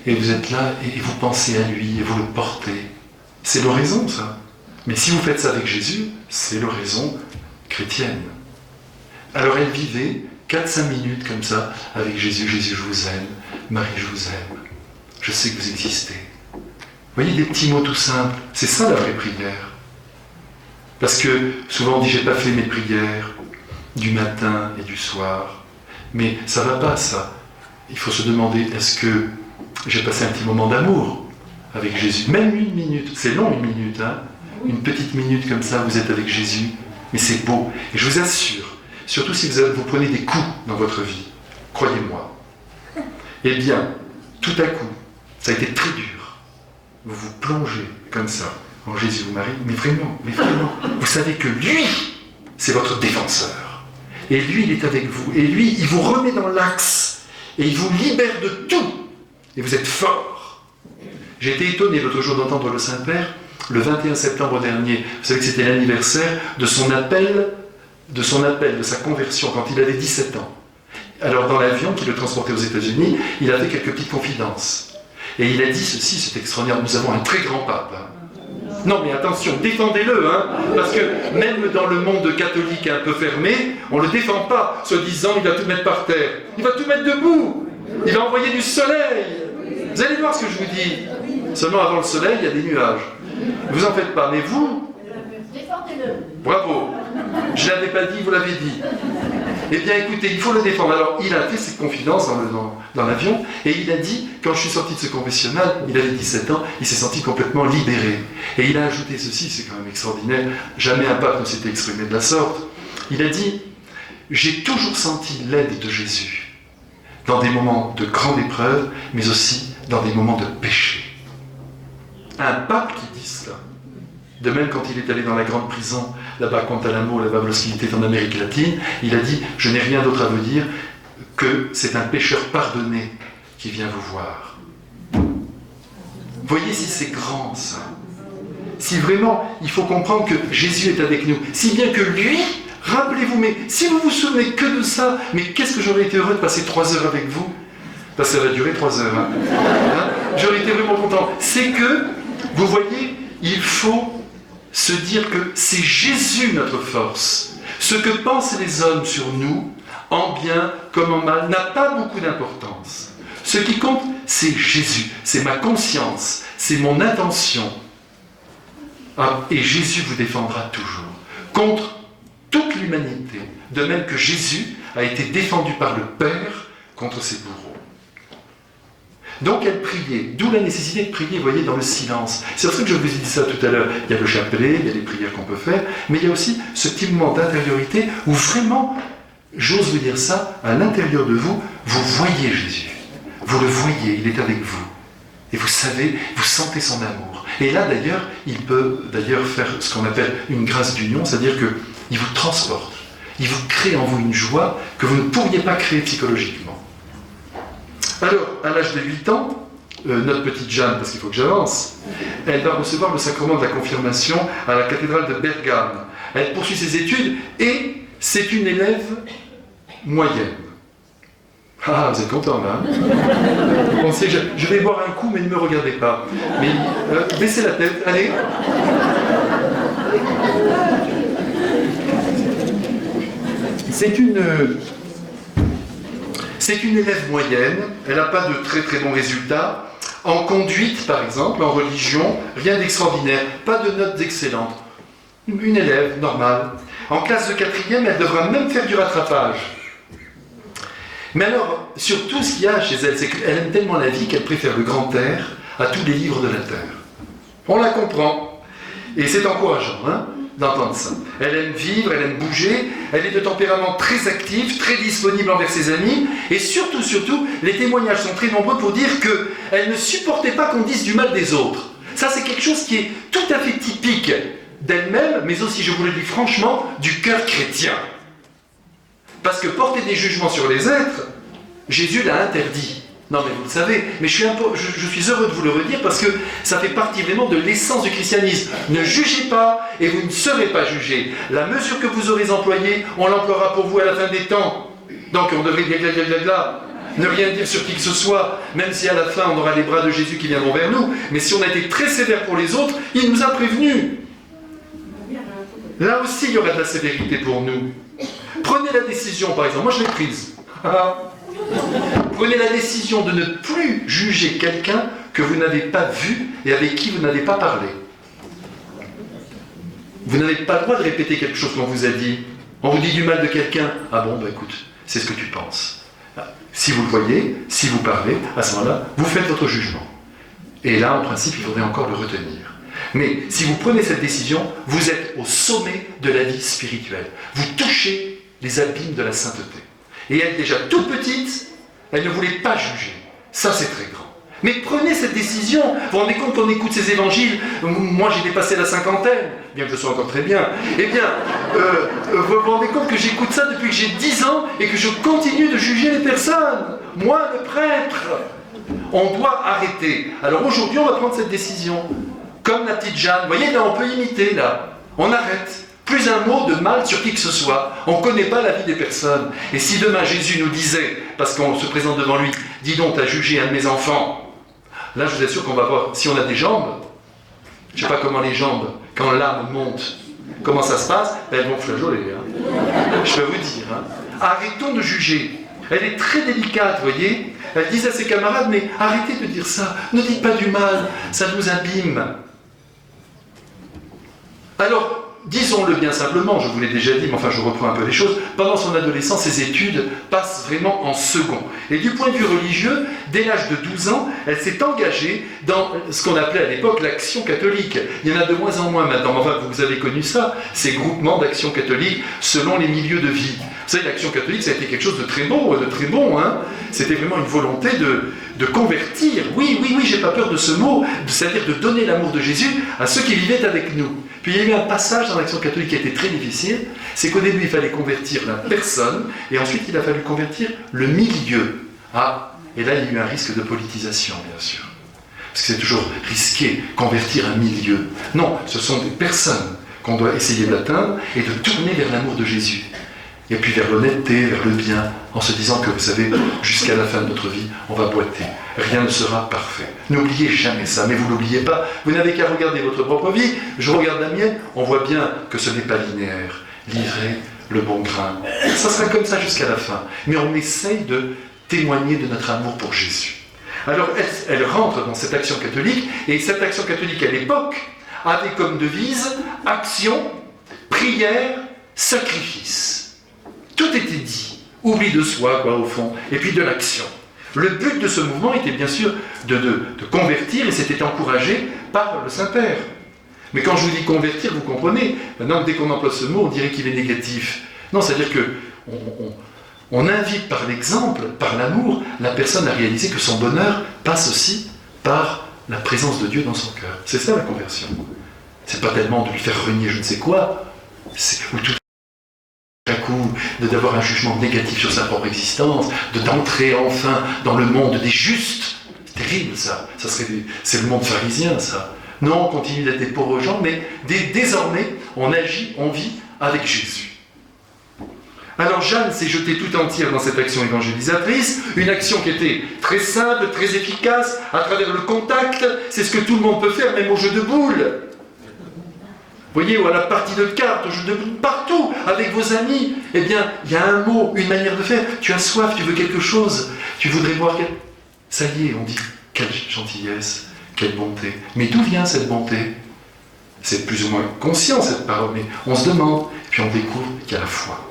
A: et vous êtes là et vous pensez à lui et vous le portez. C'est l'oraison, ça. Mais si vous faites ça avec Jésus, c'est l'oraison chrétienne. Alors elle vivait 4-5 minutes comme ça avec Jésus. Jésus, je vous aime. Marie, je vous aime. Je sais que vous existez. Vous voyez, des petits mots tout simples. C'est ça la vraie prière. Parce que souvent on dit, j'ai pas fait mes prières du matin et du soir. Mais ça va pas, ça. il faut se demander, est-ce que j'ai passé un petit moment d'amour avec Jésus? Même une minute, c'est long une minute, hein? Une petite minute comme ça, vous êtes avec Jésus, mais c'est beau. Et je vous assure, surtout si vous prenez des coups dans votre vie, croyez-moi, eh bien, tout à coup, ça a été très dur. Vous vous plongez comme ça en Jésus, vous Marie, mais vraiment, vous savez que lui, c'est votre défenseur. Et lui, il est avec vous. Et lui, il vous remet dans l'axe. Et il vous libère de tout. Et vous êtes fort. J'ai été étonné l'autre jour d'entendre le Saint-Père, le 21 septembre dernier. Vous savez que c'était l'anniversaire de son appel, de sa conversion, quand il avait 17 ans. Alors, dans l'avion qui le transportait aux États-Unis, il a fait quelques petites confidences. Et il a dit ceci, c'est extraordinaire, nous avons un très grand pape. Hein. Non mais attention, défendez-le, hein, parce que même dans le monde catholique un peu fermé, on ne le défend pas, se disant il va tout mettre par terre. Il va tout mettre debout, il va envoyer du soleil. Vous allez voir ce que je vous dis. Seulement avant le soleil, il y a des nuages. Vous en faites pas, mais vous,
B: défendez-le.
A: Bravo, je ne l'avais pas dit, vous l'avez dit. Eh bien écoutez, il faut le défendre. Alors il a fait ses confidences dans l'avion et il a dit, quand je suis sorti de ce confessionnal, il avait 17 ans, il s'est senti complètement libéré. Et il a ajouté ceci, c'est quand même extraordinaire, jamais un pape ne s'était exprimé de la sorte. Il a dit, j'ai toujours senti l'aide de Jésus dans des moments de grande épreuve, mais aussi dans des moments de péché. Un pape qui dit cela. De même, quand il est allé dans la grande prison, là-bas, à Guantanamo, là-bas, lorsqu'il était en Amérique latine, il a dit « Je n'ai rien d'autre à vous dire que c'est un pécheur pardonné qui vient vous voir. » Voyez si c'est grand, ça. Si vraiment, il faut comprendre que Jésus est avec nous. Si bien que lui, rappelez-vous, mais si vous vous souvenez que de ça, mais qu'est-ce que j'aurais été heureux de passer 3 heures avec vous? Parce que ça va durer 3 heures. Hein. J'aurais été vraiment content. C'est que, vous voyez, il faut se dire que c'est Jésus notre force. Ce que pensent les hommes sur nous, en bien comme en mal, n'a pas beaucoup d'importance. Ce qui compte, c'est Jésus, c'est ma conscience, c'est mon intention. Ah, et Jésus vous défendra toujours, contre toute l'humanité, de même que Jésus a été défendu par le Père contre ses bourreaux. Donc elle priait, d'où la nécessité de prier, vous voyez, dans le silence. C'est pour ça que je vous ai dit ça tout à l'heure. Il y a le chapelet, il y a les prières qu'on peut faire, mais il y a aussi ce petit moment d'intériorité où vraiment, j'ose vous dire ça, à l'intérieur de vous, vous voyez Jésus. Vous le voyez, il est avec vous. Et vous savez, vous sentez son amour. Et là d'ailleurs, il peut d'ailleurs faire ce qu'on appelle une grâce d'union, c'est-à-dire qu'il vous transporte. Il vous crée en vous une joie que vous ne pourriez pas créer psychologiquement. Alors, à l'âge de 8 ans, notre petite Jeanne, parce qu'il faut que j'avance, elle va recevoir le sacrement de la confirmation à la cathédrale de Bergame. Elle poursuit ses études et c'est une élève moyenne. Ah, vous êtes content là, hein? Vous pensez, je vais boire un coup, mais ne me regardez pas. Mais baissez la tête, allez. C'est une élève moyenne, elle n'a pas de très très bons résultats. En conduite, par exemple, en religion, rien d'extraordinaire, pas de notes excellentes. Une élève normale. En classe de 4e, elle devra même faire du rattrapage. Mais alors, surtout, ce qu'il y a chez elle, c'est qu'elle aime tellement la vie qu'elle préfère le grand air à tous les livres de la terre. On la comprend. Et c'est encourageant, hein, d'entendre ça. Elle aime vivre, elle aime bouger, elle est de tempérament très actif, très disponible envers ses amis, et surtout, les témoignages sont très nombreux pour dire qu'elle ne supportait pas qu'on dise du mal des autres. Ça, c'est quelque chose qui est tout à fait typique d'elle-même, mais aussi, je vous le dis franchement, du cœur chrétien. Parce que porter des jugements sur les êtres, Jésus l'a interdit. Non mais vous le savez, mais je suis heureux de vous le redire parce que ça fait partie vraiment de l'essence du christianisme. Ne jugez pas et vous ne serez pas jugés. La mesure que vous aurez employée, on l'emploiera pour vous à la fin des temps. Donc on devrait ne rien dire sur qui que ce soit, même si à la fin on aura les bras de Jésus qui viendront vers nous. Mais si on a été très sévère pour les autres, il nous a prévenus. Là aussi il y aura de la sévérité pour nous. Prenez la décision, par exemple, moi je l'ai prise. Prenez la décision de ne plus juger quelqu'un que vous n'avez pas vu et avec qui vous n'avez pas parlé. Vous n'avez pas le droit de répéter quelque chose qu'on vous a dit. On vous dit du mal de quelqu'un. Ah bon, bah écoute, c'est ce que tu penses. Si vous le voyez, si vous parlez, à ce moment-là, vous faites votre jugement. Et là, en principe, il faudrait encore le retenir. Mais si vous prenez cette décision, vous êtes au sommet de la vie spirituelle. Vous touchez les abîmes de la sainteté. Et elle, déjà toute petite, elle ne voulait pas juger. Ça, c'est très grand. Mais prenez cette décision. Vous vous rendez compte qu'on écoute ces évangiles. Moi, j'ai dépassé la cinquantaine, bien que je sois encore très bien. Eh bien, vous vous rendez compte que j'écoute ça depuis que j'ai 10 ans et que je continue de juger les personnes. Moi, le prêtre. On doit arrêter. Alors aujourd'hui, on va prendre cette décision. Comme la petite Jeanne. Vous voyez, là, on peut imiter, là. On arrête. Plus un mot de mal sur qui que ce soit. On ne connaît pas la vie des personnes. Et si demain Jésus nous disait, parce qu'on se présente devant lui, dis donc, tu as jugé un de mes enfants. Là, je vous assure qu'on va voir, si on a des jambes, je ne sais pas comment les jambes, quand l'âme monte, comment ça se passe, ben, elles vont flageoler. Hein. Je peux vous dire. Hein. Arrêtons de juger. Elle est très délicate, vous voyez. Elle disait à ses camarades, mais arrêtez de dire ça. Ne dites pas du mal, ça nous abîme. Alors, disons-le bien simplement, je vous l'ai déjà dit, mais enfin je reprends un peu les choses, pendant son adolescence, ses études passent vraiment en second. Et du point de vue religieux, dès l'âge de 12 ans, elle s'est engagée dans ce qu'on appelait à l'époque l'action catholique. Il y en a de moins en moins maintenant, enfin vous avez connu ça, ces groupements d'action catholique selon les milieux de vie. Vous savez, l'action catholique, ça a été quelque chose de très beau, de très bon. Hein. C'était vraiment une volonté de convertir. Oui, j'ai pas peur de ce mot, c'est-à-dire de donner l'amour de Jésus à ceux qui vivaient avec nous. Puis il y a eu un passage dans l'action catholique qui a été très difficile, c'est qu'au début il fallait convertir la personne, et ensuite il a fallu convertir le milieu. Ah, et là il y a eu un risque de politisation, bien sûr. Parce que c'est toujours risqué, convertir un milieu. Non, ce sont des personnes qu'on doit essayer d'atteindre et de tourner vers l'amour de Jésus. Et puis vers l'honnêteté, vers le bien, en se disant que, vous savez, jusqu'à la fin de notre vie, on va boiter. Rien ne sera parfait. N'oubliez jamais ça, mais vous n'oubliez pas, vous n'avez qu'à regarder votre propre vie, je regarde la mienne, on voit bien que ce n'est pas linéaire. Livrer le bon grain. Ça sera comme ça jusqu'à la fin. Mais on essaye de témoigner de notre amour pour Jésus. Alors, elle rentre dans cette action catholique, et cette action catholique, à l'époque, avait comme devise action, prière, sacrifice. Tout était dit, oubli de soi, quoi, au fond, et puis de l'action. Le but de ce mouvement était bien sûr de convertir, et c'était encouragé par le Saint-Père. Mais quand je vous dis convertir, vous comprenez, maintenant, dès qu'on emploie ce mot, on dirait qu'il est négatif. Non, c'est-à-dire qu'on invite par l'exemple, par l'amour, la personne à réaliser que son bonheur passe aussi par la présence de Dieu dans son cœur. C'est ça la conversion. C'est pas tellement de lui faire renier je ne sais quoi, ou tout à coup d'avoir un jugement négatif sur sa propre existence, d'entrer enfin dans le monde des justes. C'est terrible ça. C'est le monde pharisien ça. Non, on continue d'être des pauvres gens, mais désormais on agit, on vit avec Jésus. Alors Jeanne s'est jetée tout entière dans cette action évangélisatrice, une action qui était très simple, très efficace, à travers le contact, c'est ce que tout le monde peut faire, même au jeu de boules. Vous voyez, ou à la partie de cartes, au jeu de boules, partout, avec vos amis, eh bien, il y a un mot, une manière de faire. Tu as soif, tu veux quelque chose, tu voudrais boire quelque... Ça y est, on dit, quelle gentillesse, quelle bonté. Mais d'où vient cette bonté? C'est plus ou moins conscient cette parole, mais on se demande, puis on découvre qu'il y a la foi.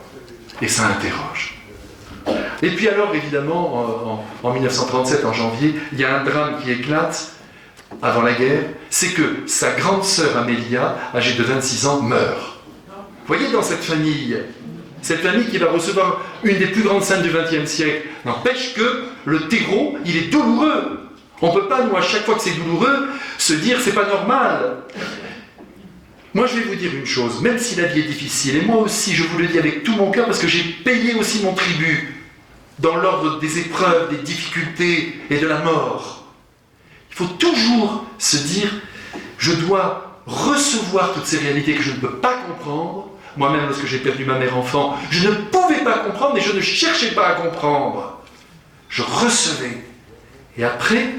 A: Et ça interroge. Et puis alors, évidemment, en 1937, en janvier, il y a un drame qui éclate avant la guerre, c'est que sa grande sœur Amélia, âgée de 26 ans, meurt. Vous voyez, dans cette famille qui va recevoir une des plus grandes scènes du XXe siècle, n'empêche que le terreau, il est douloureux. On ne peut pas, nous, à chaque fois que c'est douloureux, se dire c'est pas normal. Moi, je vais vous dire une chose, même si la vie est difficile, et moi aussi, je vous le dis avec tout mon cœur, parce que j'ai payé aussi mon tribut dans l'ordre des épreuves, des difficultés et de la mort. Il faut toujours se dire, je dois recevoir toutes ces réalités que je ne peux pas comprendre. Moi-même, lorsque j'ai perdu ma mère enfant, je ne pouvais pas comprendre et je ne cherchais pas à comprendre. Je recevais. Et après,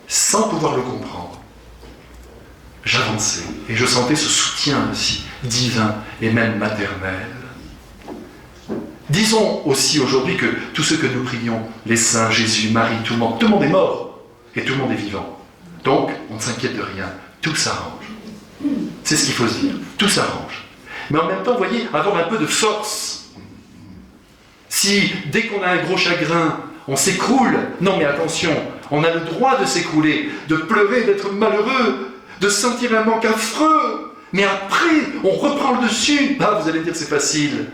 A: sans pouvoir le comprendre, j'avançais et je sentais ce soutien aussi divin et même maternel. Disons aussi aujourd'hui que tous ceux que nous prions, les saints, Jésus, Marie, tout le monde est mort et tout le monde est vivant. Donc, on ne s'inquiète de rien, tout s'arrange. C'est ce qu'il faut se dire, tout s'arrange. Mais en même temps, vous voyez, avoir un peu de force. Si, dès qu'on a un gros chagrin, on s'écroule. Non mais attention, on a le droit de s'écrouler, de pleurer, d'être malheureux, de sentir un manque affreux. Mais après, on reprend le dessus. Ah, vous allez me dire c'est facile.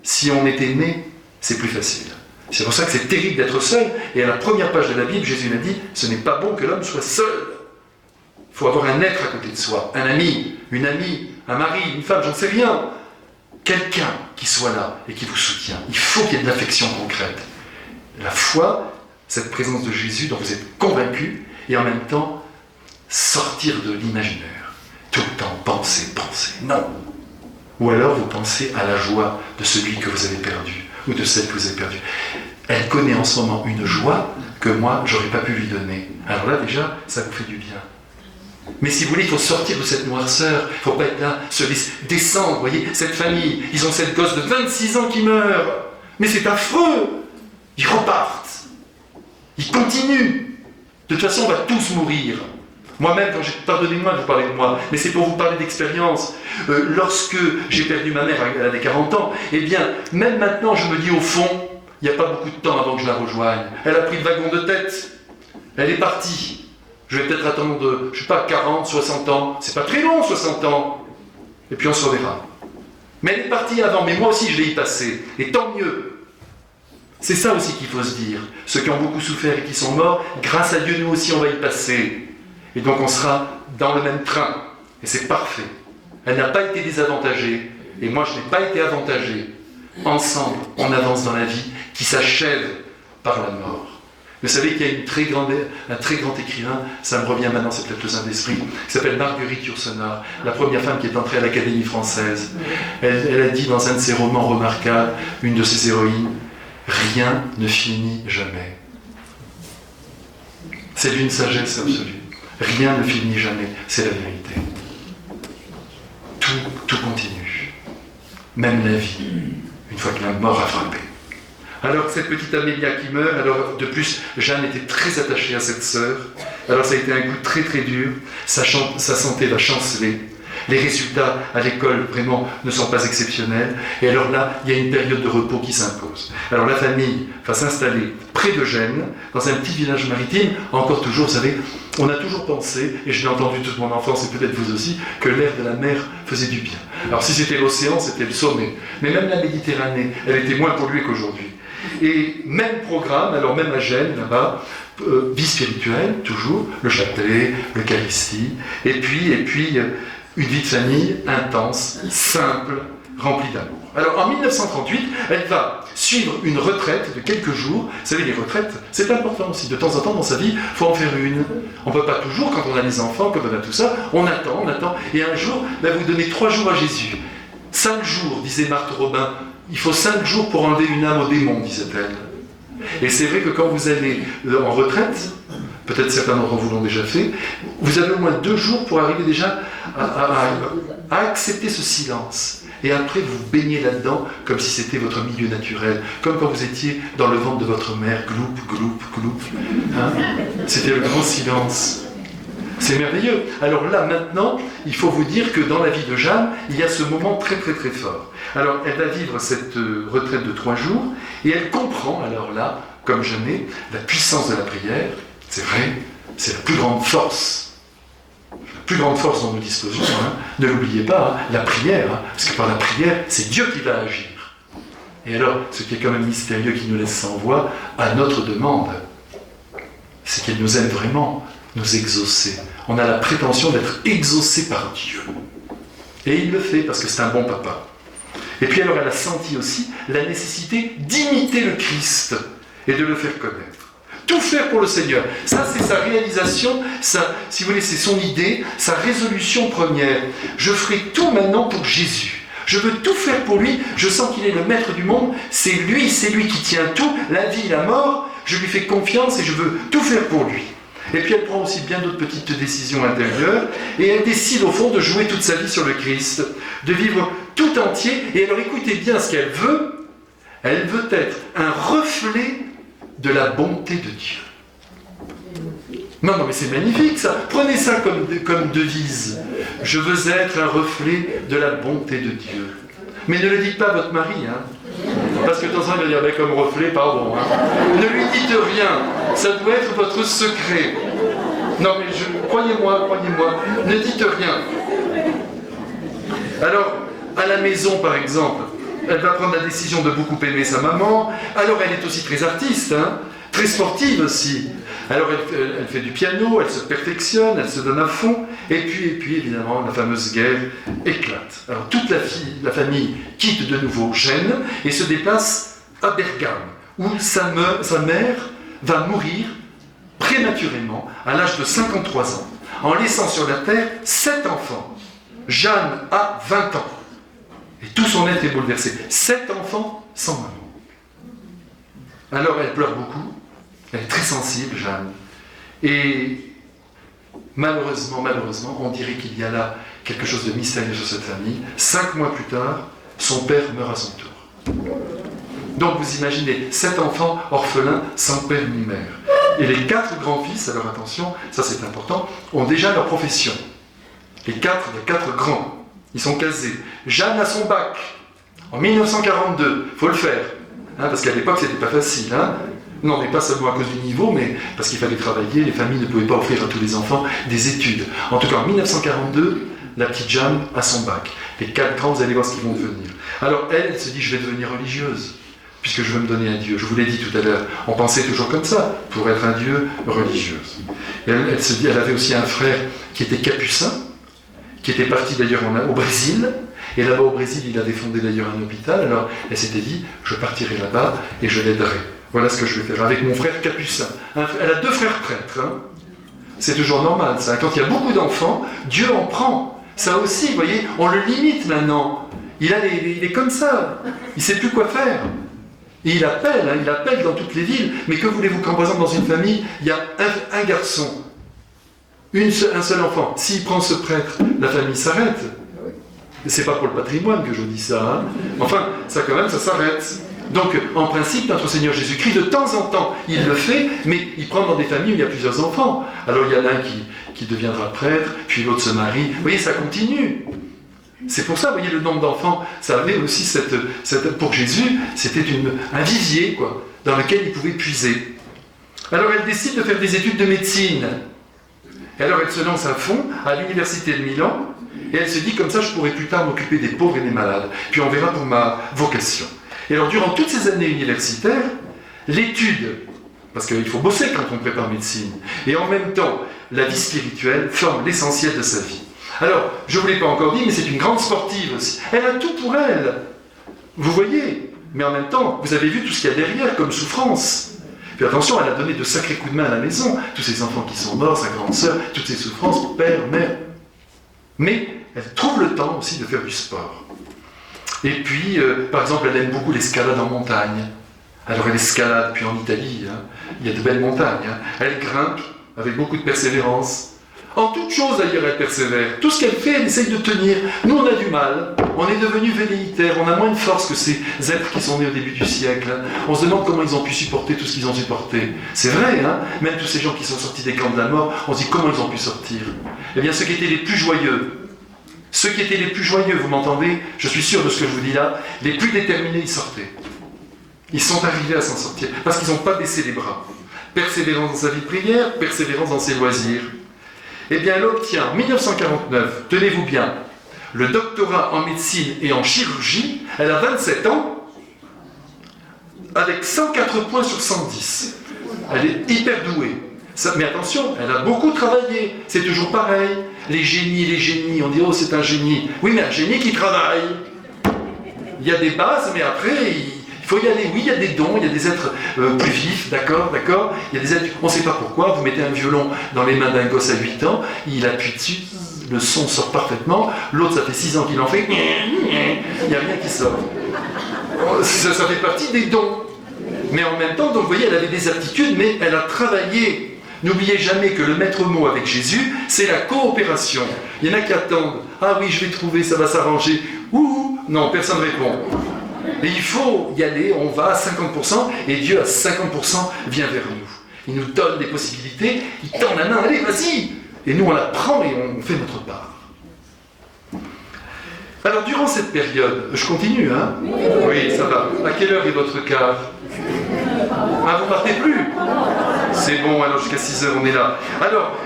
A: Si on est aimé, c'est plus facile. C'est pour ça que c'est terrible d'être seul. Et à la première page de la Bible, Jésus m'a dit, ce n'est pas bon que l'homme soit seul. Il faut avoir un être à côté de soi, un ami, une amie, un mari, une femme, j'en sais rien. Quelqu'un qui soit là et qui vous soutient. Il faut qu'il y ait de l'affection concrète. La foi, cette présence de Jésus dont vous êtes convaincu, et en même temps, sortir de l'imaginaire. Tout le temps, penser. Non. Ou alors vous pensez à la joie de celui que vous avez perdu, ou de celle que vous avez perdue. Elle connaît en ce moment une joie que moi, j'aurais pas pu lui donner. Alors là, déjà, ça vous fait du bien. Mais si vous voulez, il faut sortir de cette noirceur. Il ne faut pas être là, se laisser descendre. Vous voyez, cette famille, ils ont cette gosse de 26 ans qui meurt. Mais c'est affreux. Ils repartent. Ils continuent. De toute façon, on va tous mourir. Moi-même, pardonnez-moi de vous parler de moi, mais c'est pour vous parler d'expérience. Lorsque j'ai perdu ma mère, elle avait 40 ans, eh bien, même maintenant, je me dis au fond, il n'y a pas beaucoup de temps avant que je la rejoigne. Elle a pris le wagon de tête. Elle est partie. Je vais peut-être attendre, 40, 60 ans. C'est pas très long, 60 ans. Et puis on se reverra. Mais elle est partie avant, mais moi aussi je vais y passer. Et tant mieux. C'est ça aussi qu'il faut se dire. Ceux qui ont beaucoup souffert et qui sont morts, grâce à Dieu, nous aussi on va y passer. Et donc on sera dans le même train. Et c'est parfait. Elle n'a pas été désavantagée. Et moi je n'ai pas été avantagé. Ensemble, on avance dans la vie qui s'achève par la mort. Vous savez qu'il y a un très grand écrivain, ça me revient maintenant, c'est peut-être le Saint-Esprit, qui s'appelle Marguerite Yourcenar, la première femme qui est entrée à l'Académie française. Elle a dit dans un de ses romans remarquables, une de ses héroïnes, « Rien ne finit jamais ». C'est d'une sagesse absolue. Rien ne finit jamais, c'est la vérité. Tout continue. Même la vie, une fois que la mort a frappé. Alors cette petite Amélia qui meurt, alors de plus Jeanne était très attachée à cette sœur, alors ça a été un coup très très dur, sa santé va chanceler, les résultats à l'école vraiment ne sont pas exceptionnels, et alors là il y a une période de repos qui s'impose. Alors la famille va s'installer près de Gênes, dans un petit village maritime, encore toujours, vous savez, on a toujours pensé, et je l'ai entendu toute mon enfance, et peut-être vous aussi, que l'air de la mer faisait du bien. Alors si c'était l'océan, c'était le sommet, mais même la Méditerranée, elle était moins polluée qu'aujourd'hui. Et même programme, alors même à Gênes, là-bas, vie spirituelle, toujours, le chapelet, l'Eucharistie, et puis une vie de famille intense, simple, remplie d'amour. Alors en 1938, elle va suivre une retraite de quelques jours. Vous savez, les retraites, c'est important aussi. De temps en temps dans sa vie, il faut en faire une. On ne peut pas toujours, quand on a les enfants, quand on a tout ça, on attend, et un jour, vous donnez 3 jours à Jésus. 5 jours, disait Marthe Robin, il faut 5 jours pour enlever une âme au démon, disait-elle. Et c'est vrai que quand vous allez en retraite, peut-être certains d'entre vous l'ont déjà fait, vous avez au moins 2 jours pour arriver déjà à accepter ce silence. Et après, vous baignez là-dedans comme si c'était votre milieu naturel, comme quand vous étiez dans le ventre de votre mère, gloup, gloup, gloup. Hein? C'était le grand silence. C'est merveilleux. Alors là, maintenant, il faut vous dire que dans la vie de Jeanne, il y a ce moment très très très fort. Alors, elle va vivre cette retraite de 3 jours, et elle comprend, alors là, comme jamais, la puissance de la prière. C'est vrai, c'est la plus grande force. La plus grande force dont nous disposons, hein. Ne l'oubliez pas, hein, la prière, hein, parce que par la prière, c'est Dieu qui va agir. Et alors, ce qui est quand même mystérieux, qui nous laisse sans voix, à notre demande, c'est qu'elle nous aime vraiment, nous exaucer. On a la prétention d'être exaucé par Dieu. Et il le fait, parce que c'est un bon papa. Et puis alors, elle a senti aussi la nécessité d'imiter le Christ et de le faire connaître. Tout faire pour le Seigneur. Ça, c'est sa réalisation, ça, si vous voulez, c'est son idée, sa résolution première. Je ferai tout maintenant pour Jésus. Je veux tout faire pour lui. Je sens qu'il est le maître du monde. C'est lui qui tient tout, la vie, la mort. Je lui fais confiance et je veux tout faire pour lui. Et puis elle prend aussi bien d'autres petites décisions intérieures, et elle décide au fond de jouer toute sa vie sur le Christ, de vivre tout entier. Et alors écoutez bien ce qu'elle veut. Elle veut être un reflet de la bonté de Dieu. Non, mais c'est magnifique ça. Prenez ça comme devise. Je veux être un reflet de la bonté de Dieu. Mais ne le dites pas à votre mari, hein. Parce que de temps en temps, il va dire, ben, comme reflet, pardon. Hein. Ne lui dites rien, ça doit être votre secret. Non, mais croyez-moi, ne dites rien. Alors, à la maison, par exemple, elle va prendre la décision de beaucoup aimer sa maman. Alors, elle est aussi très artiste, hein, très sportive aussi. Alors, elle fait du piano, elle se perfectionne, elle se donne à fond. Et puis, évidemment, la fameuse guerre éclate. Alors, toute la famille quitte de nouveau Gênes et se déplace à Bergame, où sa mère va mourir prématurément, à l'âge de 53 ans, en laissant sur la terre 7 enfants. Jeanne a 20 ans. Et tout son être est bouleversé. 7 enfants sans maman. Alors, elle pleure beaucoup. Elle est très sensible, Jeanne. Et malheureusement, on dirait qu'il y a là quelque chose de mystérieux sur cette famille. 5 mois plus tard, son père meurt à son tour. Donc vous imaginez, 7 enfants orphelins sans père ni mère. Et les 4 grands-fils, alors attention, ça c'est important, ont déjà leur profession. Les 4 grands, ils sont casés. Jeanne a son bac, en 1942, il faut le faire. Hein, parce qu'à l'époque, c'était pas facile. Hein. Non, mais pas seulement à cause du niveau, mais parce qu'il fallait travailler, les familles ne pouvaient pas offrir à tous les enfants des études. En tout cas, en 1942, la petite Jeanne a son bac. Les 4 grands, vous allez voir ce qu'ils vont devenir. Alors elle se dit, je vais devenir religieuse, puisque je veux me donner un Dieu. Je vous l'ai dit tout à l'heure, on pensait toujours comme ça, pour être un Dieu, religieuse. Et elle se dit, elle avait aussi un frère qui était capucin, qui était parti d'ailleurs au Brésil, et là-bas au Brésil, il avait fondé d'ailleurs un hôpital, alors elle s'était dit, je partirai là-bas et je l'aiderai. Voilà ce que je vais faire avec mon frère capucin. Elle a 2 frères prêtres. Hein. C'est toujours normal, ça. Quand il y a beaucoup d'enfants, Dieu en prend. Ça aussi, vous voyez, on le limite maintenant. Il est comme ça. Il ne sait plus quoi faire. Et il appelle dans toutes les villes. Mais que voulez-vous quand, par exemple, dans une famille, il y a un garçon, un seul enfant. S'il prend ce prêtre, la famille s'arrête. C'est pas pour le patrimoine que je dis ça. Hein. Enfin, ça quand même, ça s'arrête. Donc, en principe, notre Seigneur Jésus-Christ, de temps en temps, il le fait, mais il prend dans des familles où il y a plusieurs enfants. Alors, il y en a un qui deviendra prêtre, puis l'autre se marie. Vous voyez, ça continue. C'est pour ça, vous voyez, le nombre d'enfants, ça avait aussi pour Jésus, c'était un vivier, quoi, dans lequel il pouvait puiser. Alors, elle décide de faire des études de médecine. Et alors, elle se lance à fond à l'université de Milan, et elle se dit, comme ça, je pourrai plus tard m'occuper des pauvres et des malades. Puis on verra pour ma vocation. Et alors, durant toutes ces années universitaires, l'étude, parce qu'il faut bosser quand on prépare médecine, et en même temps, la vie spirituelle forme l'essentiel de sa vie. Alors, je ne vous l'ai pas encore dit, mais c'est une grande sportive aussi. Elle a tout pour elle. Vous voyez, mais en même temps, vous avez vu tout ce qu'il y a derrière comme souffrance. Puis attention, elle a donné de sacrés coups de main à la maison. Tous ces enfants qui sont morts, sa grande sœur, toutes ces souffrances, père, mère. Mais elle trouve le temps aussi de faire du sport. Et puis, par exemple, elle aime beaucoup l'escalade en montagne. Alors elle escalade, puis en Italie, hein, il y a de belles montagnes. Hein. Elle grimpe avec beaucoup de persévérance. En toute chose, d'ailleurs, elle persévère. Tout ce qu'elle fait, elle essaye de tenir. Nous, on a du mal. On est devenus velléitaires. On a moins de force que ces êtres qui sont nés au début du siècle. Hein. On se demande comment ils ont pu supporter tout ce qu'ils ont supporté. C'est vrai, hein. Même tous ces gens qui sont sortis des camps de la mort, on se dit comment ils ont pu sortir. Eh bien, ceux qui étaient les plus joyeux, vous m'entendez? Je suis sûr de ce que je vous dis là. Les plus déterminés, ils sortaient. Ils sont arrivés à s'en sortir. Parce qu'ils n'ont pas baissé les bras. Persévérance dans sa vie de prière, persévérance dans ses loisirs. Eh bien, elle obtient en 1949, tenez-vous bien, le doctorat en médecine et en chirurgie. Elle a 27 ans, avec 104 points sur 110. Elle est hyper douée. Mais attention, elle a beaucoup travaillé. C'est toujours pareil. Les génies, on dit « Oh, c'est un génie ». Oui, mais un génie qui travaille. Il y a des bases, mais après, il faut y aller. Oui, il y a des dons, il y a des êtres plus vifs, d'accord. Il y a des êtres, on ne sait pas pourquoi, vous mettez un violon dans les mains d'un gosse à 8 ans, il appuie dessus, le son sort parfaitement, l'autre, ça fait 6 ans qu'il en fait, il n'y a rien qui sort. Ça fait partie des dons. Mais en même temps, donc vous voyez, elle avait des aptitudes, mais elle a travaillé. N'oubliez jamais que le maître mot avec Jésus, c'est la coopération. Il y en a qui attendent. Ah oui, je vais trouver, ça va s'arranger. Ouh, non, personne ne répond. Et il faut y aller, on va à 50%, et Dieu à 50% vient vers nous. Il nous donne des possibilités, il tend la main, allez, vas-y. Et nous, on la prend et on fait notre part. Alors, durant cette période, je continue, hein? Oui, ça va. À quelle heure est votre car? Ah, vous partez plus? C'est bon, alors jusqu'à 6 heures, on est là. Alors,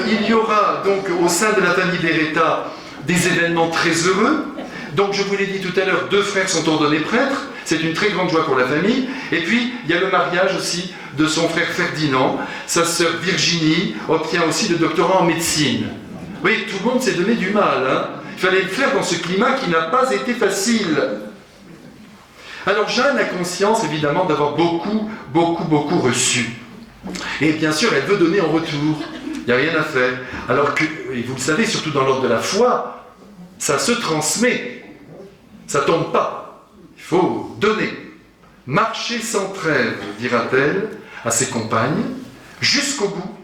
A: il y aura donc au sein de la famille Beretta des événements très heureux. Donc, je vous l'ai dit tout à l'heure, 2 frères sont ordonnés prêtres. C'est une très grande joie pour la famille. Et puis, il y a le mariage aussi de son frère Ferdinand. Sa sœur Virginie obtient aussi le doctorat en médecine. Oui, tout le monde s'est donné du mal, hein? Il fallait le faire dans ce climat qui n'a pas été facile. Alors Jeanne a conscience évidemment d'avoir beaucoup reçu. Et bien sûr, elle veut donner en retour. Il n'y a rien à faire. Alors que, et vous le savez, surtout dans l'ordre de la foi, ça se transmet. Ça ne tombe pas. Il faut donner. Marcher sans trêve, dira-t-elle à ses compagnes, jusqu'au bout,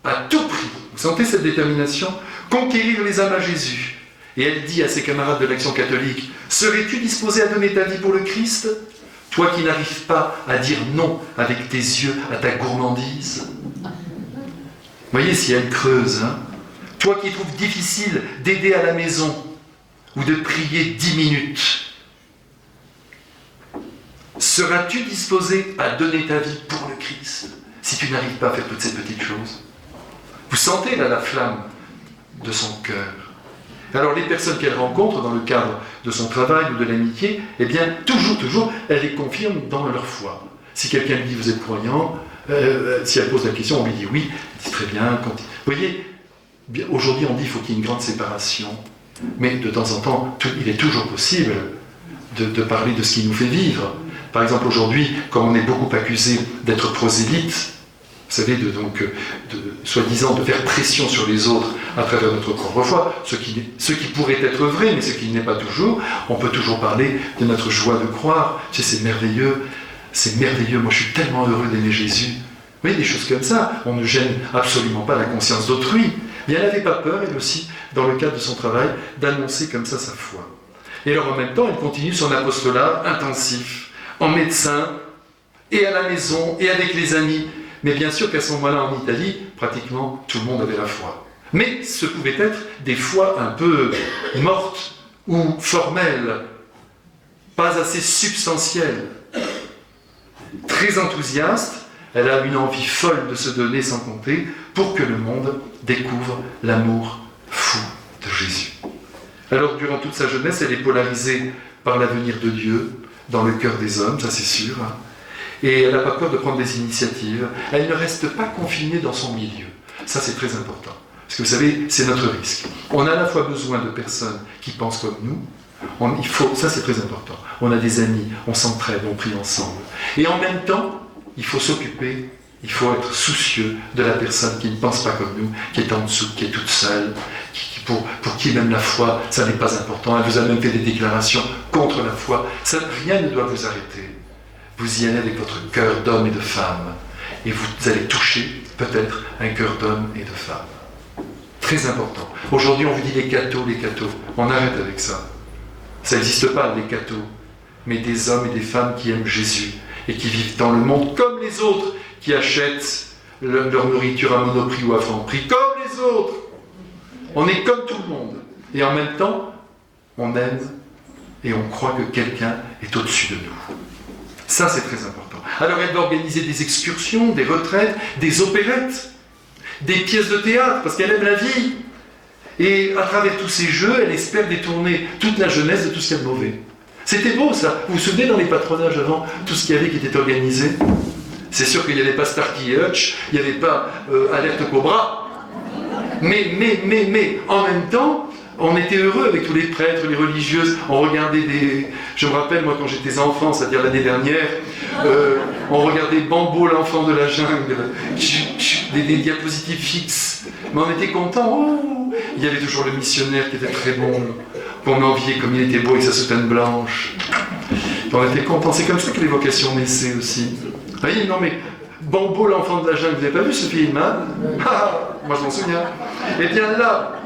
A: à tout prix. Vous sentez cette détermination? Conquérir les âmes à Jésus. Et elle dit à ses camarades de l'Action catholique, « Serais-tu disposé à donner ta vie pour le Christ? Toi qui n'arrives pas à dire non avec tes yeux à ta gourmandise. » Vous voyez si elle creuse, hein? Toi qui trouves difficile d'aider à la maison ou de prier 10 minutes. Seras-tu disposé à donner ta vie pour le Christ si tu n'arrives pas à faire toutes ces petites choses? Vous sentez là la flamme de son cœur. Alors les personnes qu'elle rencontre dans le cadre de son travail ou de l'amitié, eh bien toujours, elle les confirme dans leur foi. Si quelqu'un lui dit vous êtes croyant, si elle pose la question, on lui dit oui, elle dit très bien. Vous voyez, aujourd'hui on dit qu'il faut qu'il y ait une grande séparation, mais de temps en temps, il est toujours possible de parler de ce qui nous fait vivre. Par exemple aujourd'hui, comme on est beaucoup accusé d'être prosélyte, vous savez, soi-disant de faire pression sur les autres à travers notre propre foi, ce qui pourrait être vrai, mais ce qui n'est pas toujours, on peut toujours parler de notre joie de croire. Tu sais, c'est merveilleux, moi je suis tellement heureux d'aimer Jésus. Vous voyez, des choses comme ça, on ne gêne absolument pas la conscience d'autrui. Mais elle n'avait pas peur, elle aussi, dans le cadre de son travail, d'annoncer comme ça sa foi. Et alors en même temps, elle continue son apostolat intensif, en médecin, et à la maison, et avec les amis. Mais bien sûr qu'à ce moment-là, en Italie, pratiquement tout le monde avait la foi. Mais ce pouvaient être des foi un peu mortes ou formelles, pas assez substantielles. Très enthousiaste, elle a une envie folle de se donner sans compter pour que le monde découvre l'amour fou de Jésus. Alors, durant toute sa jeunesse, elle est polarisée par l'avenir de Dieu dans le cœur des hommes, ça c'est sûr. Et elle n'a pas peur de prendre des initiatives. Elle ne reste pas confinée dans son milieu. Ça, c'est très important. Parce que vous savez, c'est notre risque. On a à la fois besoin de personnes qui pensent comme nous. Ça, c'est très important. On a des amis, on s'entraide, on prie ensemble. Et en même temps, il faut s'occuper, il faut être soucieux de la personne qui ne pense pas comme nous, qui est en dessous, qui est toute seule, pour qui même la foi, ça n'est pas important. Elle vous a même fait des déclarations contre la foi. Ça, rien ne doit vous arrêter. Vous y allez avec votre cœur d'homme et de femme, et vous allez toucher peut-être un cœur d'homme et de femme. Très important. Aujourd'hui, on vous dit les cathos. On arrête avec ça. Ça n'existe pas, les cathos, mais des hommes et des femmes qui aiment Jésus et qui vivent dans le monde comme les autres, qui achètent leur nourriture à monoprix ou à franc prix, comme les autres. On est comme tout le monde. Et en même temps, on aime et on croit que quelqu'un est au-dessus de nous. Ça, c'est très important. Alors, elle va organiser des excursions, des retraites, des opérettes, des pièces de théâtre, parce qu'elle aime la vie. Et à travers tous ces jeux, elle espère détourner toute la jeunesse de tout ce qu'il y a de mauvais. C'était beau, ça. Vous vous souvenez, dans les patronages avant, tout ce qu'il y avait qui était organisé? C'est sûr qu'il n'y avait pas Starkey et Hutch, il n'y avait pas Alerte Cobra. Mais, en même temps, on était heureux avec tous les prêtres, les religieuses, on regardait des... Je me rappelle, moi, quand j'étais enfant, c'est-à-dire l'année dernière, on regardait Bambo, l'enfant de la jungle, des diapositives fixes. Mais on était contents. Oh, il y avait toujours le missionnaire qui était très bon, qu'on enviait comme il était beau avec sa soutane blanche. On était contents. C'est comme ça que les vocations naissaient aussi. Vous voyez, non mais... Bambo, l'enfant de la jungle, vous n'avez pas vu ce film, hein? Moi, je m'en souviens. Eh bien là...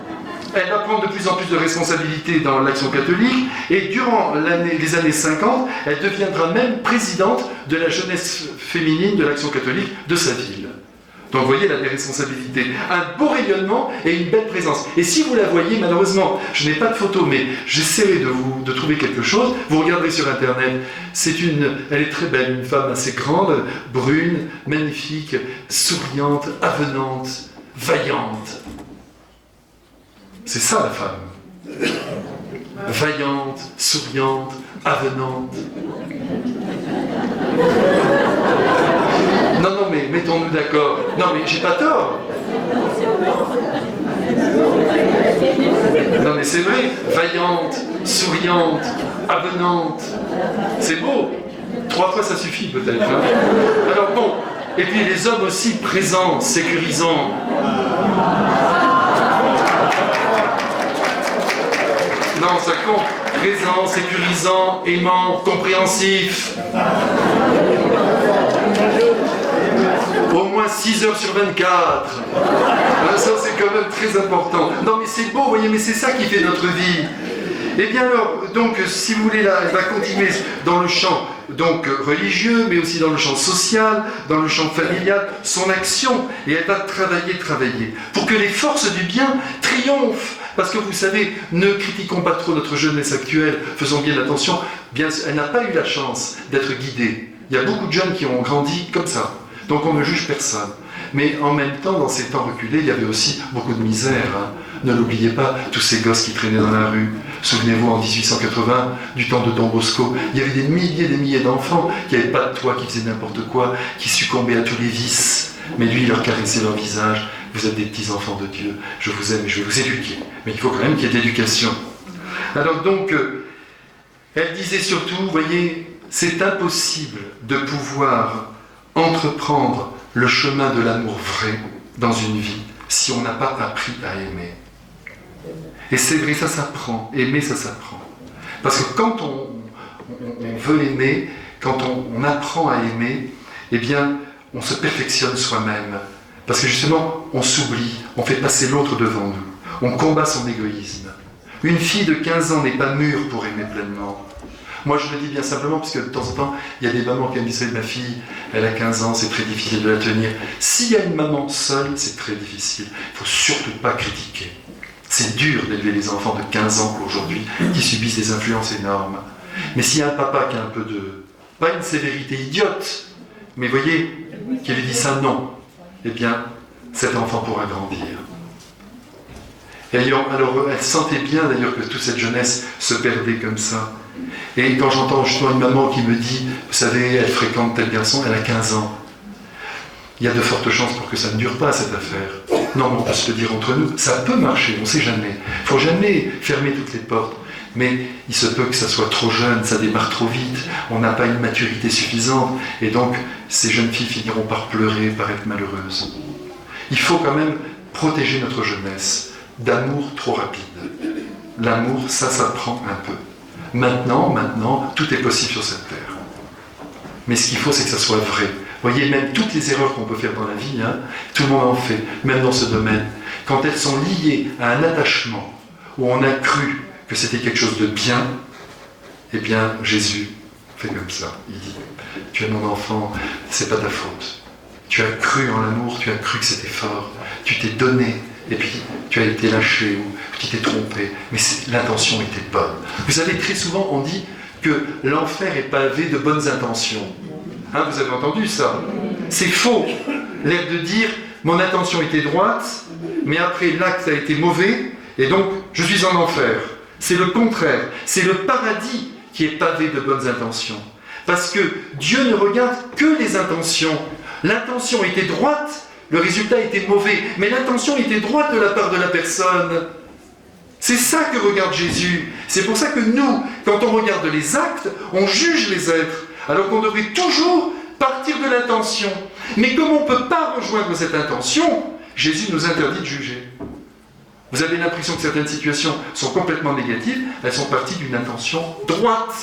A: Elle va prendre de plus en plus de responsabilités dans l'Action catholique et durant les années 50, elle deviendra même présidente de la jeunesse féminine de l'Action catholique de sa ville. Donc vous voyez la responsabilité. Un beau rayonnement et une belle présence. Et si vous la voyez, malheureusement, je n'ai pas de photo, mais j'essaierai de trouver quelque chose. Vous regarderez sur Internet. Elle est très belle, une femme assez grande, brune, magnifique, souriante, avenante, vaillante. C'est ça la femme. Vaillante, souriante, avenante. Non, mais mettons-nous d'accord. Non, mais j'ai pas tort. Non, mais c'est vrai. Vaillante, souriante, avenante. C'est beau. 3 fois, ça suffit peut-être. Hein. Alors bon, et puis les hommes aussi présents, sécurisants. Non, ça compte. Présent, sécurisant, aimant, compréhensif. Au moins 6 heures sur 24. Ça, c'est quand même très important. Non, mais c'est beau, vous voyez, mais c'est ça qui fait notre vie. Eh bien alors, donc, si vous voulez, là, elle va continuer dans le champ donc, religieux, mais aussi dans le champ social, dans le champ familial, son action, et elle va travailler, pour que les forces du bien triomphent. Parce que vous savez, ne critiquons pas trop notre jeunesse actuelle, faisons bien attention, elle n'a pas eu la chance d'être guidée. Il y a beaucoup de jeunes qui ont grandi comme ça, donc on ne juge personne. Mais en même temps, dans ces temps reculés, il y avait aussi beaucoup de misère. Hein. Ne l'oubliez pas, tous ces gosses qui traînaient dans la rue. Souvenez-vous, en 1880, du temps de Don Bosco, il y avait des milliers d'enfants qui n'avaient pas de toit, qui faisaient n'importe quoi, qui succombaient à tous les vices. Mais lui, il leur caressait leur visage. Vous êtes des petits enfants de Dieu, je vous aime et je vais vous éduquer. Mais il faut quand même qu'il y ait de l'éducation. Alors donc, elle disait surtout, vous voyez, c'est impossible de pouvoir entreprendre le chemin de l'amour vrai dans une vie si on n'a pas appris à aimer. Et c'est vrai, ça s'apprend. Aimer, ça s'apprend. Parce que quand on veut aimer, quand on apprend à aimer, eh bien, on se perfectionne soi-même. Parce que justement, on s'oublie, on fait passer l'autre devant nous. On combat son égoïsme. Une fille de 15 ans n'est pas mûre pour aimer pleinement. Moi, je le dis bien simplement, parce que de temps en temps, il y a des mamans qui me disent « Ma fille, elle a 15 ans, c'est très difficile de la tenir. » S'il y a une maman seule, c'est très difficile. Il ne faut surtout pas critiquer. C'est dur d'élever les enfants de 15 ans aujourd'hui, qui subissent des influences énormes. Mais s'il y a un papa qui a un peu de... pas une sévérité idiote, mais voyez, qui lui dit ça, non, eh bien, cet enfant pourra grandir. Et alors, elle sentait bien d'ailleurs que toute cette jeunesse se perdait comme ça. Et quand j'entends justement une maman qui me dit, vous savez, elle fréquente tel garçon, elle a 15 ans. Il y a de fortes chances pour que ça ne dure pas, cette affaire. Non, on peut se le dire entre nous, ça peut marcher, on ne sait jamais. Il ne faut jamais fermer toutes les portes. Mais il se peut que ça soit trop jeune, ça démarre trop vite, on n'a pas une maturité suffisante, et donc ces jeunes filles finiront par pleurer, par être malheureuses. Il faut quand même protéger notre jeunesse d'amour trop rapide. L'amour, ça s'apprend un peu. Maintenant, tout est possible sur cette terre. Mais ce qu'il faut, c'est que ça soit vrai. Vous voyez, même toutes les erreurs qu'on peut faire dans la vie, hein, tout le monde en fait, même dans ce domaine. Quand elles sont liées à un attachement, où on a cru que c'était quelque chose de bien, eh bien, Jésus fait comme ça. Il dit, tu es mon enfant, c'est pas ta faute. Tu as cru en l'amour, tu as cru que c'était fort, tu t'es donné, et puis tu as été lâché, ou tu t'es trompé, mais l'intention était bonne. Vous savez, très souvent, on dit que l'enfer est pavé de bonnes intentions. Hein, vous avez entendu ça? C'est faux. L'air de dire, mon intention était droite, mais après l'acte a été mauvais, et donc je suis en enfer. C'est le contraire. C'est le paradis qui est pavé de bonnes intentions. Parce que Dieu ne regarde que les intentions. L'intention était droite, le résultat était mauvais, mais l'intention était droite de la part de la personne. C'est ça que regarde Jésus. C'est pour ça que nous, quand on regarde les actes, on juge les êtres, alors qu'on devrait toujours partir de l'intention. Mais comme on ne peut pas rejoindre cette intention, Jésus nous interdit de juger. Vous avez l'impression que certaines situations sont complètement négatives, elles sont parties d'une intention droite.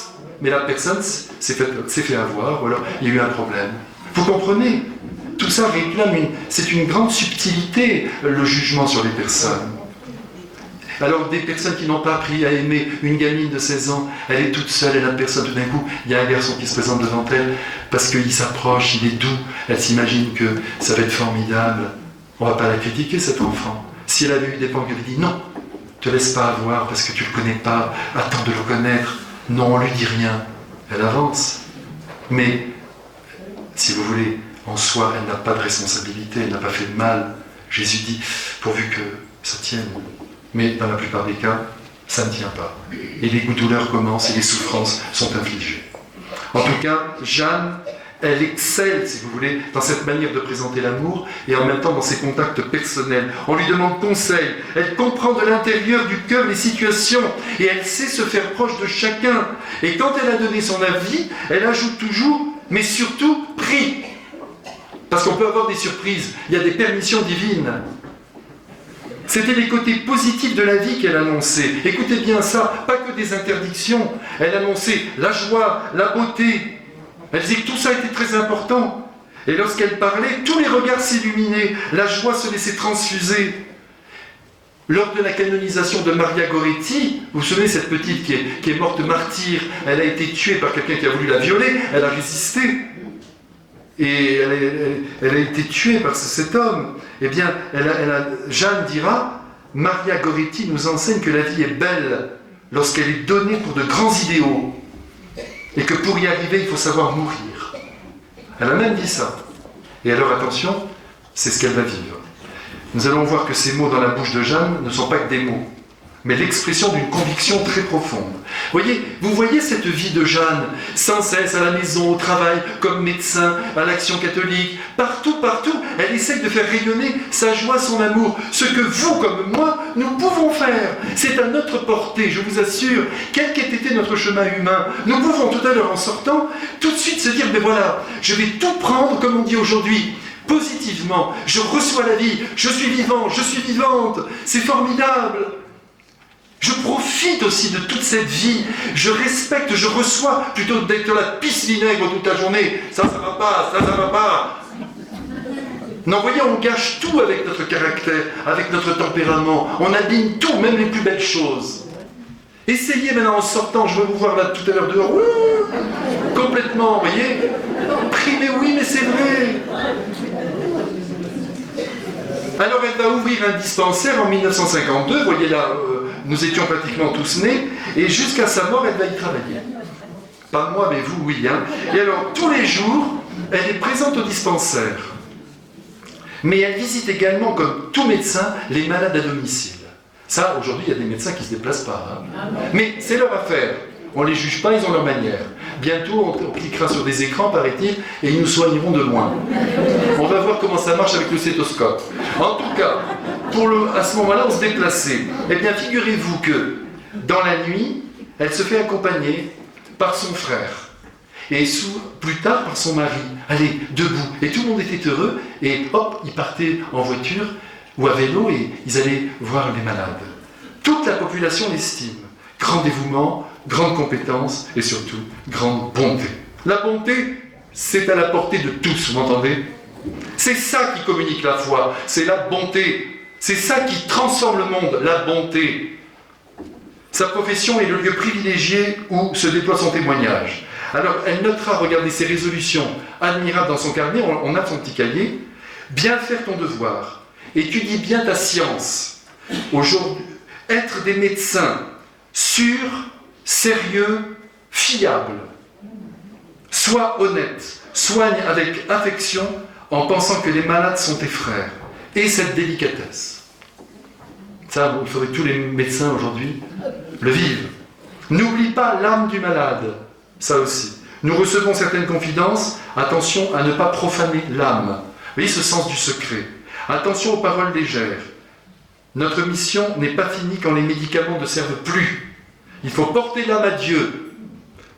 A: Mais la personne s'est fait avoir, ou alors il y a eu un problème. Vous comprenez? Tout ça réclame c'est une grande subtilité, le jugement sur les personnes. Alors des personnes qui n'ont pas appris à aimer, une gamine de 16 ans, elle est toute seule, elle n'a personne, tout d'un coup, il y a un garçon qui se présente devant elle, parce qu'il s'approche, il est doux, elle s'imagine que ça va être formidable. On ne va pas la critiquer, cet enfant. Si elle avait eu des parents qui avaient dit non, te laisse pas avoir parce que tu ne le connais pas, attends de le connaître, non, on lui dit rien, elle avance. Mais, si vous voulez, en soi, elle n'a pas de responsabilité, elle n'a pas fait de mal. Jésus dit, pourvu que ça tienne. Mais dans la plupart des cas, ça ne tient pas. Et les douleurs commencent et les souffrances sont infligées. En tout cas, Jeanne, elle excelle, si vous voulez, dans cette manière de présenter l'amour et en même temps dans ses contacts personnels. On lui demande conseil, elle comprend de l'intérieur du cœur les situations et elle sait se faire proche de chacun. Et quand elle a donné son avis, elle ajoute toujours, mais surtout, prie. Parce qu'on peut avoir des surprises, il y a des permissions divines. C'était les côtés positifs de la vie qu'elle annonçait. Écoutez bien ça, pas que des interdictions. Elle annonçait la joie, la beauté. Elle disait que tout ça était très important. Et lorsqu'elle parlait, tous les regards s'illuminaient. La joie se laissait transfuser. Lors de la canonisation de Maria Goretti, vous vous souvenez, cette petite qui est morte martyre, elle a été tuée par quelqu'un qui a voulu la violer, elle a résisté. Et elle a été tuée par cet homme. Eh bien, Jeanne dira, Maria Goretti nous enseigne que la vie est belle lorsqu'elle est donnée pour de grands idéaux. Et que pour y arriver, il faut savoir mourir. Elle a même dit ça. Et alors, attention, c'est ce qu'elle va vivre. Nous allons voir que ces mots dans la bouche de Jeanne ne sont pas que des mots, mais l'expression d'une conviction très profonde. Vous voyez cette vie de Jeanne, sans cesse à la maison, au travail, comme médecin, à l'Action catholique, partout, elle essaye de faire rayonner sa joie, son amour. Ce que vous, comme moi, nous pouvons faire. C'est à notre portée, je vous assure, quel qu'ait été notre chemin humain. Nous pouvons tout à l'heure, en sortant, tout de suite se dire, mais voilà, je vais tout prendre, comme on dit aujourd'hui, positivement. Je reçois la vie, je suis vivant, je suis vivante, c'est formidable. Je profite aussi de toute cette vie, je respecte, je reçois, plutôt que d'être la pisse vinaigre toute la journée. Ça va pas, ça va pas. Non, voyez, on gâche tout avec notre caractère, avec notre tempérament. On abîme tout, même les plus belles choses. Essayez maintenant en sortant, je vais vous voir là tout à l'heure dehors, complètement, vous voyez. Mais oui, mais c'est vrai. Alors elle va ouvrir un dispensaire en 1952, vous voyez là, nous étions pratiquement tous nés, et jusqu'à sa mort, elle va y travailler. Pas moi, mais vous, oui. Hein. Et alors, tous les jours, elle est présente au dispensaire. Mais elle visite également, comme tout médecin, les malades à domicile. Ça, aujourd'hui, il y a des médecins qui ne se déplacent pas. Hein. Mais c'est leur affaire. On ne les juge pas, ils ont leur manière. Bientôt, on cliquera sur des écrans, paraît-il, et ils nous soigneront de loin. On va voir comment ça marche avec le stéthoscope. En tout cas, à ce moment-là, on se déplaçait. Eh bien, figurez-vous que, dans la nuit, elle se fait accompagner par son frère. Et plus tard, par son mari. Allez, debout. Et tout le monde était heureux. Et hop, ils partaient en voiture ou à vélo et ils allaient voir les malades. Toute la population l'estime. Grand dévouement, grande compétence et surtout, grande bonté. La bonté, c'est à la portée de tous, vous m'entendez? C'est ça qui communique la foi, c'est la bonté. C'est ça qui transforme le monde, la bonté. Sa profession est le lieu privilégié où se déploie son témoignage. Alors, elle notera, regardez ses résolutions admirables dans son carnet, on a son petit cahier. Bien faire ton devoir, étudie bien ta science. Aujourd'hui, être des médecins sûrs, sérieux, fiables. Sois honnête, soigne avec affection en pensant que les malades sont tes frères. Et cette délicatesse. Ça, il faudrait que tous les médecins aujourd'hui le vivent. N'oublie pas l'âme du malade. Ça aussi. Nous recevons certaines confidences. Attention à ne pas profaner l'âme. Vous voyez ce sens du secret. Attention aux paroles légères. Notre mission n'est pas finie quand les médicaments ne servent plus. Il faut porter l'âme à Dieu.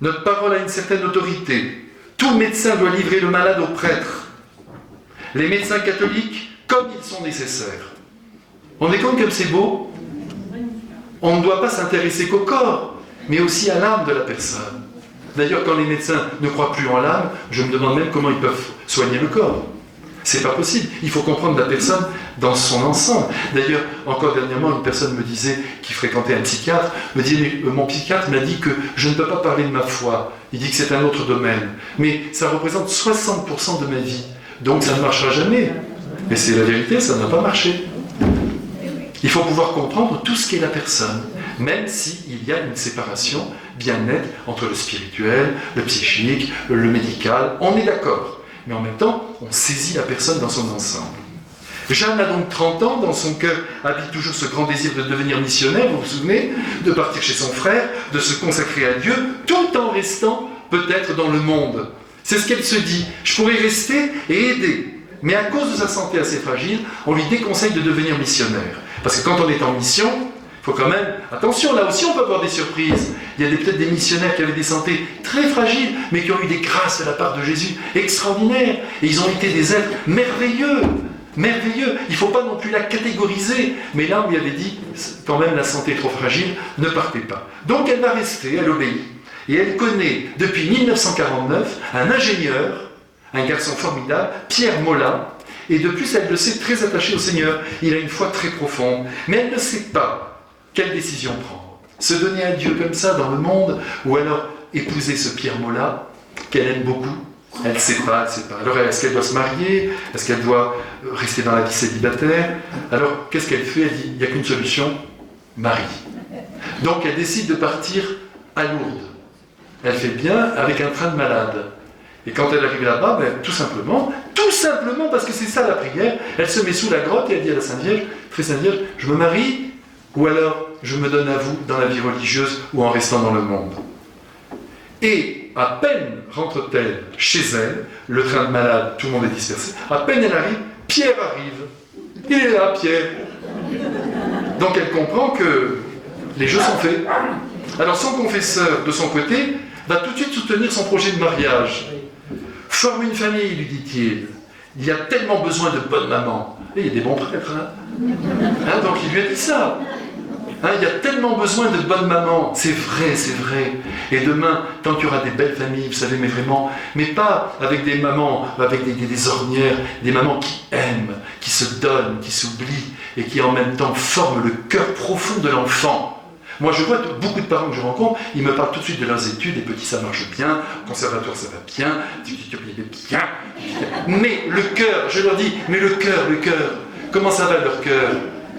A: Notre parole a une certaine autorité. Tout médecin doit livrer le malade au prêtre. Les médecins catholiques, comme ils sont nécessaires. On est compte comme c'est beau? On ne doit pas s'intéresser qu'au corps, mais aussi à l'âme de la personne. D'ailleurs, quand les médecins ne croient plus en l'âme, je me demande même comment ils peuvent soigner le corps. C'est pas possible. Il faut comprendre la personne dans son ensemble. D'ailleurs, encore dernièrement, une personne me disait, qui fréquentait un psychiatre, me disait, mais, mon psychiatre m'a dit que je ne peux pas parler de ma foi. Il dit que c'est un autre domaine. Mais ça représente 60% de ma vie. Donc ça ne marchera jamais. Mais c'est la vérité, ça n'a pas marché. Il faut pouvoir comprendre tout ce qu'est la personne, même s'il y a une séparation bien nette entre le spirituel, le psychique, le médical. On est d'accord. Mais en même temps, on saisit la personne dans son ensemble. Jeanne a donc 30 ans, dans son cœur habite toujours ce grand désir de devenir missionnaire, vous vous souvenez, de partir chez son frère, de se consacrer à Dieu, tout en restant peut-être dans le monde. C'est ce qu'elle se dit, je pourrais rester et aider. Mais à cause de sa santé assez fragile, on lui déconseille de devenir missionnaire. Parce que quand on est en mission, il faut quand même... Attention, là aussi on peut avoir des surprises. Il y a peut-être des missionnaires qui avaient des santé très fragiles, mais qui ont eu des grâces de la part de Jésus extraordinaires. Et ils ont été des êtres merveilleux. Merveilleux. Il ne faut pas non plus la catégoriser. Mais là, on lui avait dit, quand même la santé est trop fragile, ne partez pas. Donc elle va rester, elle obéit. Et elle connaît, depuis 1949, un ingénieur, un garçon formidable, Pierre Mola, et de plus, elle le sait, très attaché au Seigneur. Il a une foi très profonde, mais elle ne sait pas quelle décision prendre. Se donner à Dieu comme ça dans le monde, ou alors épouser ce Pierre Mola, qu'elle aime beaucoup. Elle ne sait pas, elle ne sait pas. Alors, est-ce qu'elle doit se marier? Est-ce qu'elle doit rester dans la vie célibataire? Alors, qu'est-ce qu'elle fait? Elle dit, il n'y a qu'une solution, mari. Donc, elle décide de partir à Lourdes. Elle fait bien avec un train de malade. Et quand elle arrive là-bas, ben, tout simplement, parce que c'est ça la prière, elle se met sous la grotte et elle dit à la Sainte Vierge, très Sainte Vierge, je me marie ou alors je me donne à vous dans la vie religieuse ou en restant dans le monde. Et à peine rentre-t-elle chez elle, le train de malade, tout le monde est dispersé, à peine elle arrive, Pierre arrive. Il est là, Pierre. Donc elle comprend que les jeux sont faits. Alors son confesseur, de son côté, va tout de suite soutenir son projet de mariage. Forme une famille, lui dit-il. Il y a tellement besoin de bonnes mamans. Et il y a des bons prêtres, hein, donc il lui a dit ça. Hein, il y a tellement besoin de bonnes mamans. C'est vrai, c'est vrai. Et demain, tant qu'il y aura des belles familles, vous savez, mais vraiment, mais pas avec des mamans, avec des ornières, des mamans qui aiment, qui se donnent, qui s'oublient, et qui en même temps forment le cœur profond de l'enfant. Moi, je vois beaucoup de parents que je rencontre, ils me parlent tout de suite de leurs études, les petits, ça marche bien, au conservatoire, ça va bien, bien. Mais le cœur, je leur dis, mais le cœur, comment ça va leur cœur?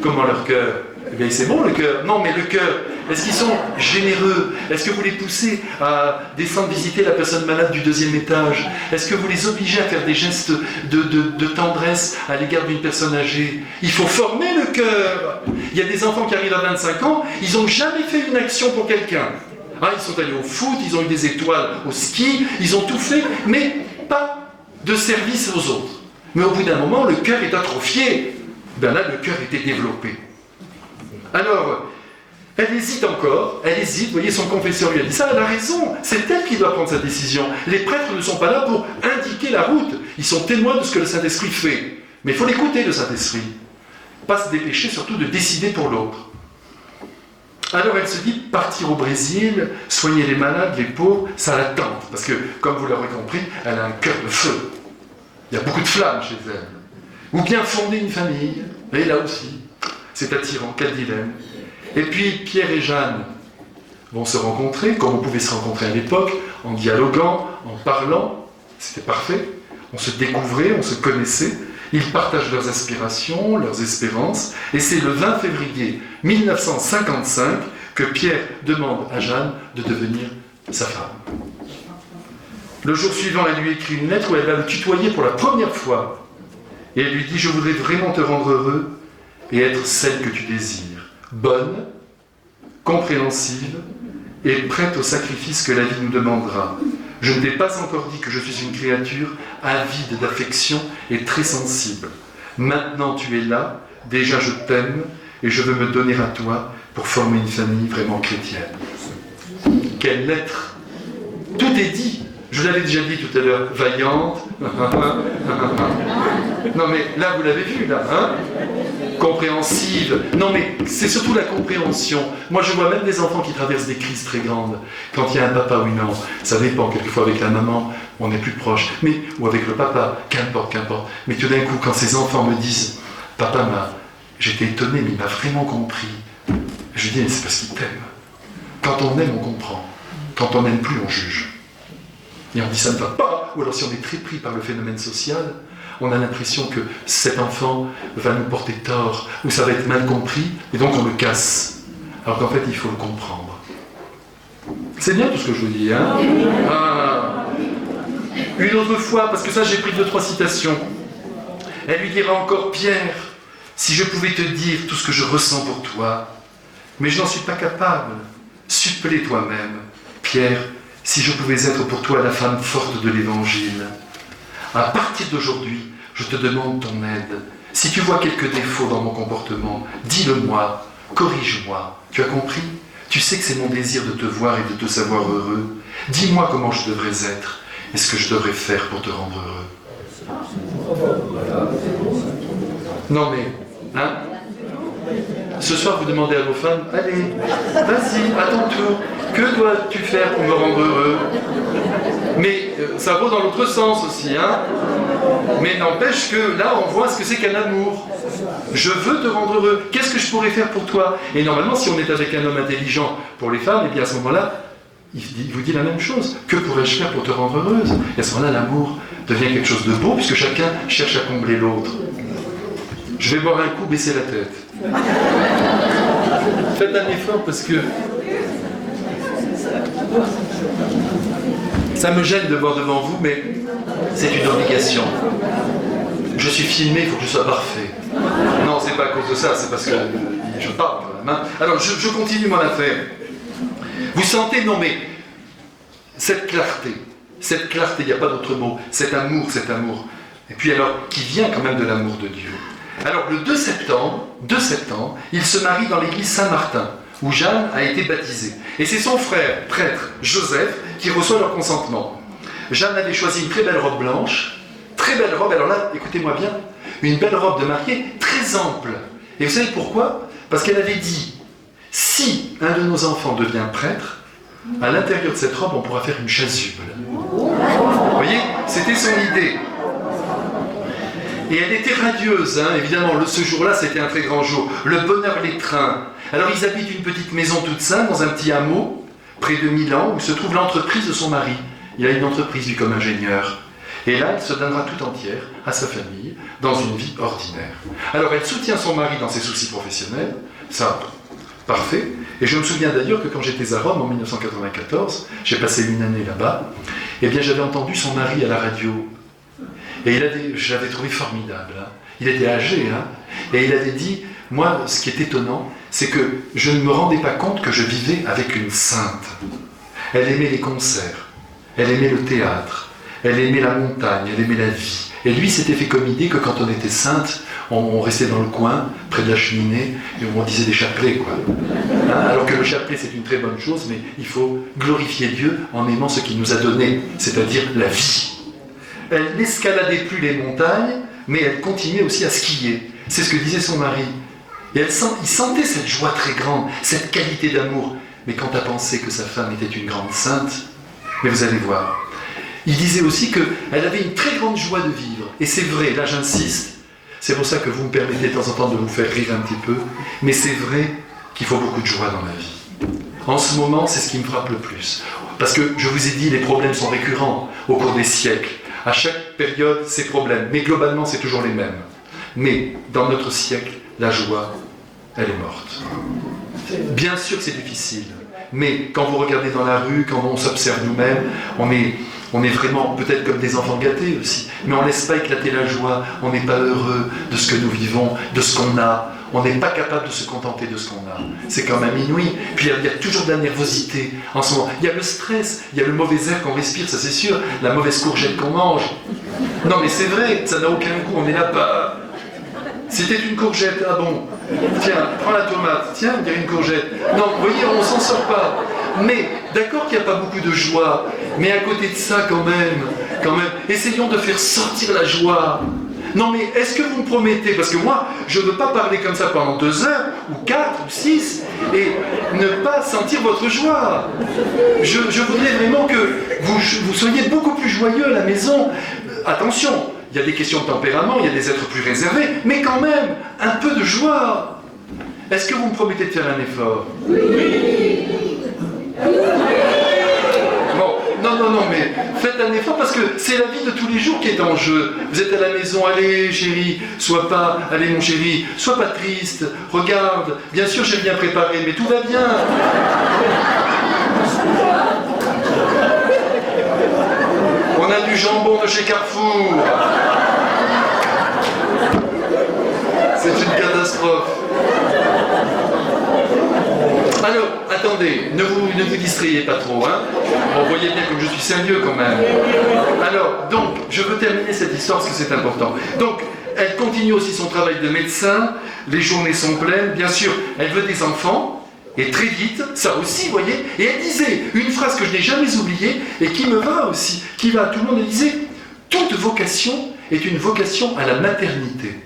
A: Comment leur cœur? Eh bien, c'est bon le cœur. Non, mais le cœur, est-ce qu'ils sont généreux? Est-ce que vous les poussez à descendre visiter la personne malade du 2e étage? Est-ce que vous les obligez à faire des gestes de tendresse à l'égard d'une personne âgée? Il faut former le cœur. Il y a des enfants qui arrivent à 25 ans, ils n'ont jamais fait une action pour quelqu'un. Ah, ils sont allés au foot, ils ont eu des étoiles au ski, ils ont tout fait, mais pas de service aux autres. Mais au bout d'un moment, le cœur est atrophié. Ben là, le cœur était développé. Alors, elle hésite encore, vous voyez, son confesseur lui a dit ça, elle a raison, c'est elle qui doit prendre sa décision. Les prêtres ne sont pas là pour indiquer la route, ils sont témoins de ce que le Saint-Esprit fait. Mais il faut l'écouter, le Saint-Esprit. Pas se dépêcher surtout de décider pour l'autre. Alors elle se dit, partir au Brésil, soigner les malades, les pauvres, ça la tente, parce que, comme vous l'aurez compris, elle a un cœur de feu. Il y a beaucoup de flammes chez elle. Ou bien fonder une famille, et là aussi, c'est attirant, quel dilemme. Et puis Pierre et Jeanne vont se rencontrer, comme on pouvait se rencontrer à l'époque, en dialoguant, en parlant, c'était parfait. On se découvrait, on se connaissait, ils partagent leurs aspirations, leurs espérances, et c'est le 20 février 1955 que Pierre demande à Jeanne de devenir sa femme. Le jour suivant, elle lui écrit une lettre où elle va le tutoyer pour la première fois. Et elle lui dit « Je voudrais vraiment te rendre heureux et être celle que tu désires, bonne, compréhensive et prête au sacrifice que la vie nous demandera. Je ne t'ai pas encore dit que je suis une créature avide d'affection et très sensible. Maintenant tu es là, déjà je t'aime et je veux me donner à toi pour former une famille vraiment chrétienne. » Quelle lettre! Tout est dit. Je vous l'avais déjà dit tout à l'heure, vaillante. Non mais là vous l'avez vu là, hein? compréhensive. Non, mais c'est surtout la compréhension. Moi, je vois même des enfants qui traversent des crises très grandes. Quand il y a un papa ou une maman, ça dépend. Quelquefois, avec la maman, on est plus proche. Mais, ou avec le papa, qu'importe. Mais tout d'un coup, quand ces enfants me disent « Papa, j'étais étonné, mais il m'a vraiment compris. » Je lui dis « Mais c'est parce qu'il t'aime. Quand on aime, on comprend. Quand on n'aime plus, on juge. » Et on dit « Ça ne va pas. » Ou alors, si on est très pris par le phénomène social, on a l'impression que cet enfant va nous porter tort, ou ça va être mal compris, et donc on le casse. Alors qu'en fait, il faut le comprendre. C'est bien tout ce que je vous dis, hein? Une autre fois, parce que ça, j'ai pris 2-3 citations. Elle lui dira encore, Pierre, si je pouvais te dire tout ce que je ressens pour toi, mais je n'en suis pas capable. Supplée toi-même. Pierre, si je pouvais être pour toi la femme forte de l'Évangile. À partir d'aujourd'hui, je te demande ton aide. Si tu vois quelques défauts dans mon comportement, dis-le-moi, corrige-moi. Tu as compris? Tu sais que c'est mon désir de te voir et de te savoir heureux. Dis-moi comment je devrais être et ce que je devrais faire pour te rendre heureux. Non mais, hein? Ce soir, vous demandez à vos femmes, allez, vas-y, à ton tour, que dois-tu faire pour me rendre heureux? Mais ça vaut dans l'autre sens aussi, hein? Mais n'empêche que là, on voit ce que c'est qu'un amour. Je veux te rendre heureux. Qu'est-ce que je pourrais faire pour toi? Et normalement, si on est avec un homme intelligent pour les femmes, et bien à ce moment-là, il vous dit la même chose. Que pourrais-je faire pour te rendre heureuse? Et à ce moment-là, l'amour devient quelque chose de beau, puisque chacun cherche à combler l'autre. Je vais boire un coup, baisser la tête. Faites un effort parce que ça me gêne de boire devant vous, mais c'est une obligation. Je suis filmé, il faut que je sois parfait. Non, c'est pas à cause de ça, c'est parce que je parle quand même. Hein. Alors, je continue mon affaire. Vous sentez, non mais, cette clarté, il n'y a pas d'autre mot, cet amour, et puis alors, qui vient quand même de l'amour de Dieu. Alors, le 2 septembre, il se marie dans l'église Saint-Martin, où Jeanne a été baptisée. Et c'est son frère, prêtre, Joseph, qui reçoit leur consentement. Jeanne avait choisi une très belle robe blanche, très belle robe, alors là, écoutez-moi bien, une belle robe de mariée très ample. Et vous savez pourquoi? Parce qu'elle avait dit, si un de nos enfants devient prêtre, à l'intérieur de cette robe, on pourra faire une chasuble. Vous voyez, c'était son idée. Et elle était radieuse, hein. Évidemment, ce jour-là, c'était un très grand jour. Le bonheur l'étreint. Alors, ils habitent une petite maison toute simple, dans un petit hameau, près de Milan, où se trouve l'entreprise de son mari. Il a une entreprise, lui, comme ingénieur. Et là, elle se donnera tout entière à sa famille, dans une vie ordinaire. Alors, elle soutient son mari dans ses soucis professionnels, ça, parfait. Et je me souviens d'ailleurs que quand j'étais à Rome, en 1994, j'ai passé une année là-bas, eh bien, j'avais entendu son mari à la radio. Et je l'avais trouvé formidable. Hein. Il était âgé, hein, et il avait dit, moi, ce qui est étonnant, c'est que je ne me rendais pas compte que je vivais avec une sainte. Elle aimait les concerts, elle aimait le théâtre, elle aimait la montagne, elle aimait la vie. Et lui s'était fait comme idée que quand on était sainte, on restait dans le coin, près de la cheminée, et on disait des chapelets, quoi. Hein, alors que le chapelet, c'est une très bonne chose, mais il faut glorifier Dieu en aimant ce qu'il nous a donné, c'est-à-dire la vie. Elle n'escaladait plus les montagnes, mais elle continuait aussi à skier. C'est ce que disait son mari. Et il sentait cette joie très grande, cette qualité d'amour. Mais quand à penser que sa femme était une grande sainte, mais vous allez voir. Il disait aussi qu'elle avait une très grande joie de vivre. Et c'est vrai, là j'insiste, c'est pour ça que vous me permettez de temps en temps de vous faire rire un petit peu, mais c'est vrai qu'il faut beaucoup de joie dans la vie. En ce moment, c'est ce qui me frappe le plus. Parce que, je vous ai dit, les problèmes sont récurrents au cours des siècles. À chaque période, ces problèmes. Mais globalement, c'est toujours les mêmes. Mais, dans notre siècle, la joie, elle est morte. Bien sûr que c'est difficile. Mais, quand vous regardez dans la rue, quand on s'observe nous-mêmes, on est vraiment peut-être comme des enfants gâtés aussi. Mais on ne laisse pas éclater la joie. On n'est pas heureux de ce que nous vivons, de ce qu'on a. On n'est pas capable de se contenter de ce qu'on a. C'est quand même inouï. Puis il y a toujours de la nervosité en ce moment. Il y a le stress, il y a le mauvais air qu'on respire, ça c'est sûr. La mauvaise courgette qu'on mange. Non mais c'est vrai, ça n'a aucun goût, on est là pas. C'était une courgette, ah bon. Tiens, prends la tomate. Tiens, on dirait une courgette. Non, vous voyez, on s'en sort pas. Mais, d'accord qu'il n'y a pas beaucoup de joie, mais à côté de ça, quand même, essayons de faire sortir la joie. Non mais est-ce que vous me promettez, parce que moi, je ne veux pas parler comme ça pendant 2 heures, ou 4, ou 6, et ne pas sentir votre joie. Je voudrais vraiment que vous soyez beaucoup plus joyeux à la maison. Attention, il y a des questions de tempérament, il y a des êtres plus réservés, mais quand même, un peu de joie. Est-ce que vous me promettez de faire un effort? Oui. Bon, non, mais faites un effort parce que c'est la vie de tous les jours qui est en jeu. Vous êtes à la maison, allez chérie, allez mon chéri, sois pas triste, regarde, bien sûr j'ai bien préparé, mais tout va bien. On a du jambon de chez Carrefour. C'est une catastrophe. Alors, attendez, ne vous distrayez pas trop, hein. Bon, vous voyez bien comme je suis sérieux quand même. Alors, donc, je veux terminer cette histoire parce que c'est important. Donc, elle continue aussi son travail de médecin, les journées sont pleines, bien sûr, elle veut des enfants, et très vite, ça aussi, vous voyez, et elle disait une phrase que je n'ai jamais oubliée, et qui me va aussi, qui va à tout le monde, elle disait « Toute vocation est une vocation à la maternité ».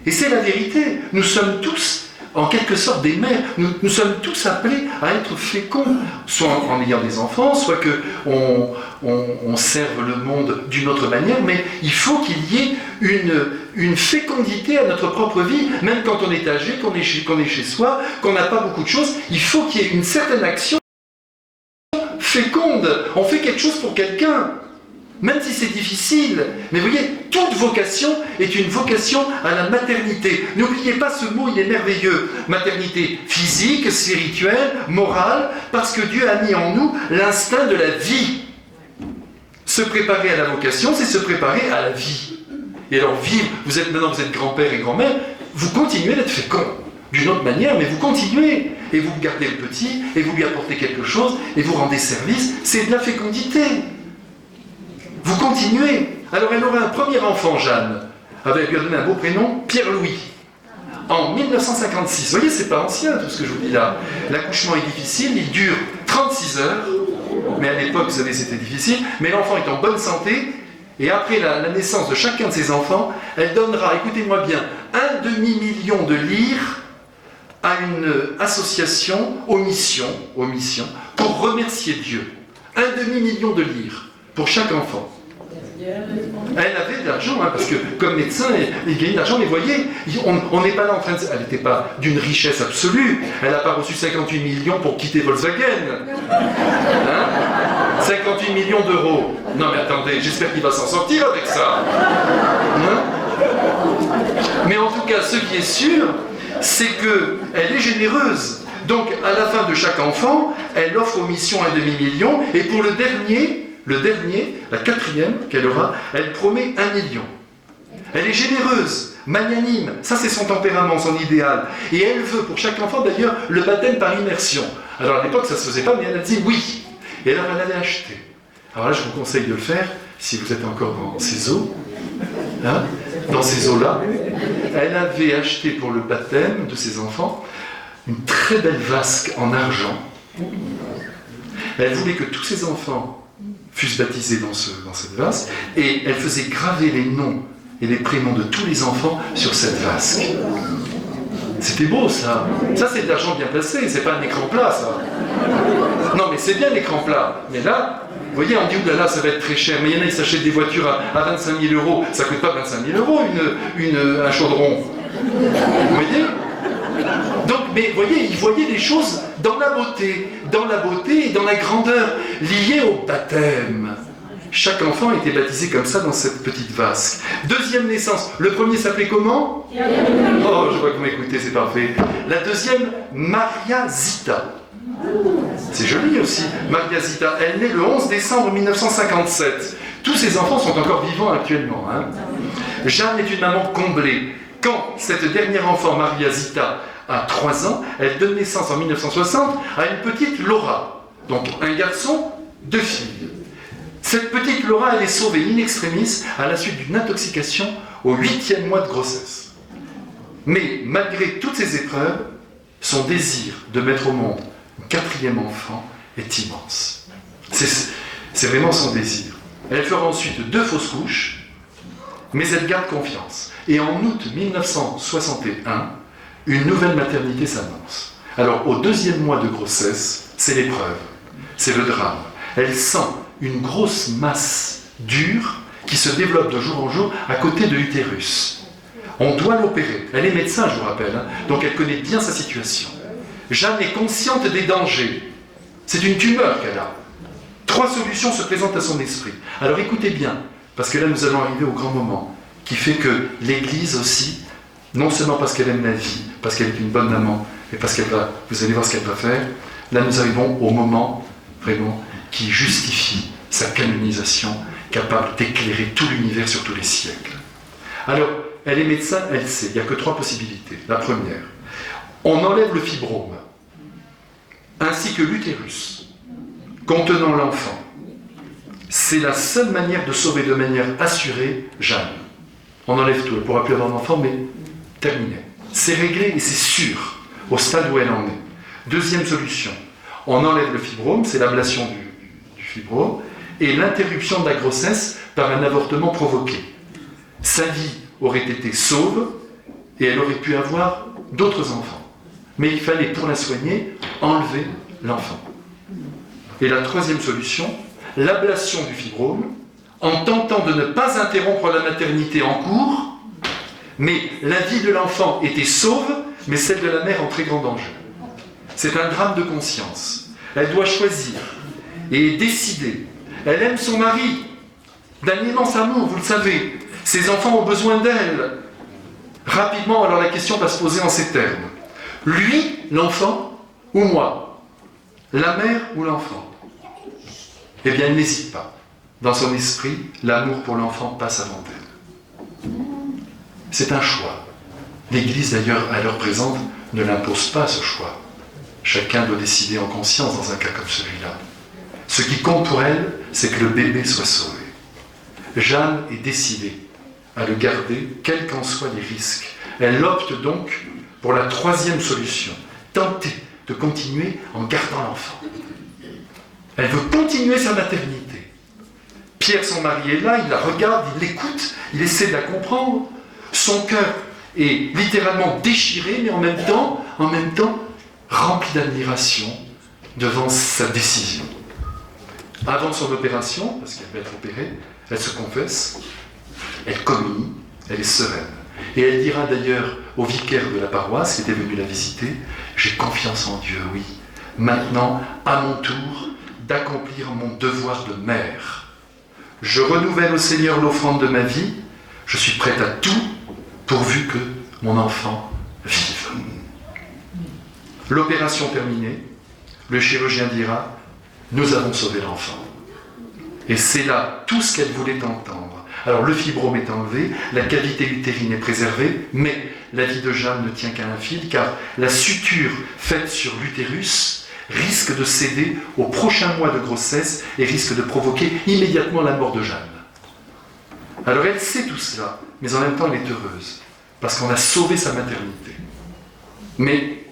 A: Et c'est la vérité, nous sommes tous en quelque sorte des mères, nous sommes tous appelés à être féconds, soit en ayant des enfants, soit qu'on serve le monde d'une autre manière, mais il faut qu'il y ait une fécondité à notre propre vie, même quand on est âgé, qu'on est chez soi, qu'on n'a pas beaucoup de choses, il faut qu'il y ait une certaine action féconde, on fait quelque chose pour quelqu'un. Même si c'est difficile, mais vous voyez, toute vocation est une vocation à la maternité. N'oubliez pas ce mot, il est merveilleux. Maternité physique, spirituelle, morale, parce que Dieu a mis en nous l'instinct de la vie. Se préparer à la vocation, c'est se préparer à la vie. Et alors vivre, maintenant vous êtes grand-père et grand-mère, vous continuez d'être fécond. D'une autre manière, mais vous continuez. Et vous gardez le petit, et vous lui apportez quelque chose, et vous rendez service. C'est de la fécondité. Vous continuez. Alors elle aura un premier enfant, Jeanne. Elle lui a donné un beau prénom, Pierre-Louis. En 1956. Vous voyez, c'est pas ancien tout ce que je vous dis là. L'accouchement est difficile, il dure 36 heures. Mais à l'époque, vous savez, c'était difficile. Mais l'enfant est en bonne santé. Et après la naissance de chacun de ses enfants, elle donnera, écoutez-moi bien, 1 demi-million de livres à une association aux missions, pour remercier Dieu. 1 demi-million de livres pour chaque enfant. Elle avait de l'argent, hein, parce que comme médecin, il gagnait de l'argent, mais voyez, on n'est pas là en train de... Elle n'était pas d'une richesse absolue, elle n'a pas reçu 58 millions pour quitter Volkswagen. Hein, 58 millions d'euros. Non mais attendez, j'espère qu'il va s'en sortir avec ça. Hein, mais en tout cas, ce qui est sûr, c'est qu'elle est généreuse. Donc, à la fin de chaque enfant, elle offre aux missions 1 demi-million, et pour le dernier, la 4e qu'elle aura, elle promet 1 million. Elle est généreuse, magnanime, ça c'est son tempérament, son idéal. Et elle veut pour chaque enfant d'ailleurs le baptême par immersion. Alors à l'époque ça ne se faisait pas, mais elle a dit oui. Et alors elle avait acheté. Alors là je vous conseille de le faire, si vous êtes encore dans ces eaux, hein, dans ces eaux-là. Elle avait acheté pour le baptême de ses enfants une très belle vasque en argent. Elle voulait que tous ses enfants fussent baptisés dans cette vasque, et elle faisait graver les noms et les prénoms de tous les enfants sur cette vasque. C'était beau ça. Ça c'est de l'argent bien placé, c'est pas un écran plat ça. Non mais c'est bien l'écran plat. Mais là, vous voyez, on dit oulala, ça va être très cher. Mais il y en a, ils s'achètent des voitures à 25 000 €. Ça coûte pas 25 000 € un chaudron. Vous voyez? Donc, mais vous voyez, il voyait des choses dans la beauté et dans la grandeur liées au baptême. Chaque enfant était baptisé comme ça dans cette petite vasque. Deuxième naissance, le premier s'appelait comment? Oh, je vois que vous m'écoutez, c'est parfait. La deuxième, Maria Zita. C'est joli aussi, Maria Zita. Elle naît le 11 décembre 1957. Tous ses enfants sont encore vivants actuellement. Hein. Jeanne est une maman comblée. Quand cette dernière enfant, Maria Zita, a 3 ans, elle donne naissance en 1960 à une petite Laura. Donc un garçon, 2 filles. Cette petite Laura, elle est sauvée in extremis à la suite d'une intoxication au 8e mois de grossesse. Mais malgré toutes ces épreuves, son désir de mettre au monde un 4e enfant est immense. C'est vraiment son désir. Elle fera ensuite 2 fausses couches, mais elle garde confiance. Et en août 1961, une nouvelle maternité s'annonce. Alors, au 2e mois de grossesse, c'est l'épreuve, c'est le drame. Elle sent une grosse masse dure qui se développe de jour en jour à côté de l'utérus. On doit l'opérer. Elle est médecin, je vous rappelle, donc elle connaît bien sa situation. Jeanne est consciente des dangers. C'est une tumeur qu'elle a. 3 solutions se présentent à son esprit. Alors écoutez bien, parce que là nous allons arriver au grand moment, qui fait que l'Église aussi, non seulement parce qu'elle aime la vie, parce qu'elle est une bonne maman, mais parce qu'elle va, vous allez voir ce qu'elle va faire, là nous arrivons au moment, vraiment, qui justifie sa canonisation, capable d'éclairer tout l'univers sur tous les siècles. Alors, elle est médecin, elle sait, il n'y a que 3 possibilités. La première, on enlève le fibrome, ainsi que l'utérus, contenant l'enfant. C'est la seule manière de sauver de manière assurée Jeanne. On enlève tout, elle ne pourra plus avoir d'enfant, mais terminé. C'est réglé et c'est sûr, au stade où elle en est. Deuxième solution, on enlève le fibrome, c'est l'ablation du fibrome, et l'interruption de la grossesse par un avortement provoqué. Sa vie aurait été sauve, et elle aurait pu avoir d'autres enfants. Mais il fallait, pour la soigner, enlever l'enfant. Et la troisième solution, l'ablation du fibrome, en tentant de ne pas interrompre la maternité en cours, mais la vie de l'enfant était sauve, mais celle de la mère en très grand danger. C'est un drame de conscience. Elle doit choisir et décider. Elle aime son mari, d'un immense amour, vous le savez. Ses enfants ont besoin d'elle. Rapidement, alors la question va se poser en ces termes. Lui, l'enfant, ou moi? La mère ou l'enfant? Eh bien, elle n'hésite pas. Dans son esprit, l'amour pour l'enfant passe avant elle. C'est un choix. L'Église, d'ailleurs, à l'heure présente, ne l'impose pas ce choix. Chacun doit décider en conscience dans un cas comme celui-là. Ce qui compte pour elle, c'est que le bébé soit sauvé. Jeanne est décidée à le garder, quels qu'en soient les risques. Elle opte donc pour la troisième solution, tenter de continuer en gardant l'enfant. Elle veut continuer sa maternité. Pierre, son mari, est là, il la regarde, il l'écoute, il essaie de la comprendre. Son cœur est littéralement déchiré, mais en même temps rempli d'admiration devant sa décision. Avant son opération, parce qu'elle va être opérée, elle se confesse, elle communie, elle est sereine. Et elle dira d'ailleurs au vicaire de la paroisse qui était venu la visiter, « J'ai confiance en Dieu, oui. Maintenant, à mon tour, d'accomplir mon devoir de mère. Je renouvelle au Seigneur l'offrande de ma vie, je suis prête à tout, pourvu que mon enfant vive. » L'opération terminée, le chirurgien dira « Nous avons sauvé l'enfant. » Et c'est là tout ce qu'elle voulait entendre. Alors le fibrome est enlevé, la cavité utérine est préservée, mais la vie de Jeanne ne tient qu'à un fil, car la suture faite sur l'utérus risque de céder au prochain mois de grossesse et risque de provoquer immédiatement la mort de Jeanne. Alors elle sait tout cela, mais en même temps elle est heureuse, parce qu'on a sauvé sa maternité. Mais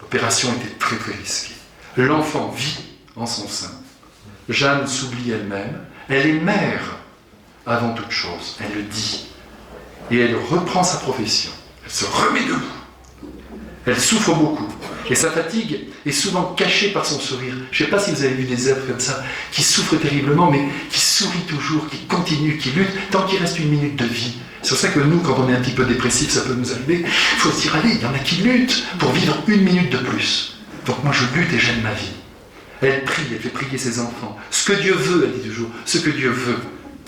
A: l'opération était très très risquée. L'enfant vit en son sein. Jeanne s'oublie elle-même, elle est mère avant toute chose, elle le dit. Et elle reprend sa profession, elle se remet debout. Elle souffre beaucoup, et sa fatigue est souvent cachée par son sourire. Je ne sais pas si vous avez vu des êtres comme ça, qui souffrent terriblement, mais qui sourient toujours, qui continuent, qui luttent, tant qu'il reste une minute de vie. C'est pour ça que nous, quand on est un petit peu dépressif, ça peut nous arriver, il faut se dire, allez, il y en a qui luttent pour vivre une minute de plus. Donc moi je lutte et j'aime ma vie. Elle prie, elle fait prier ses enfants. Ce que Dieu veut, elle dit toujours, ce que Dieu veut.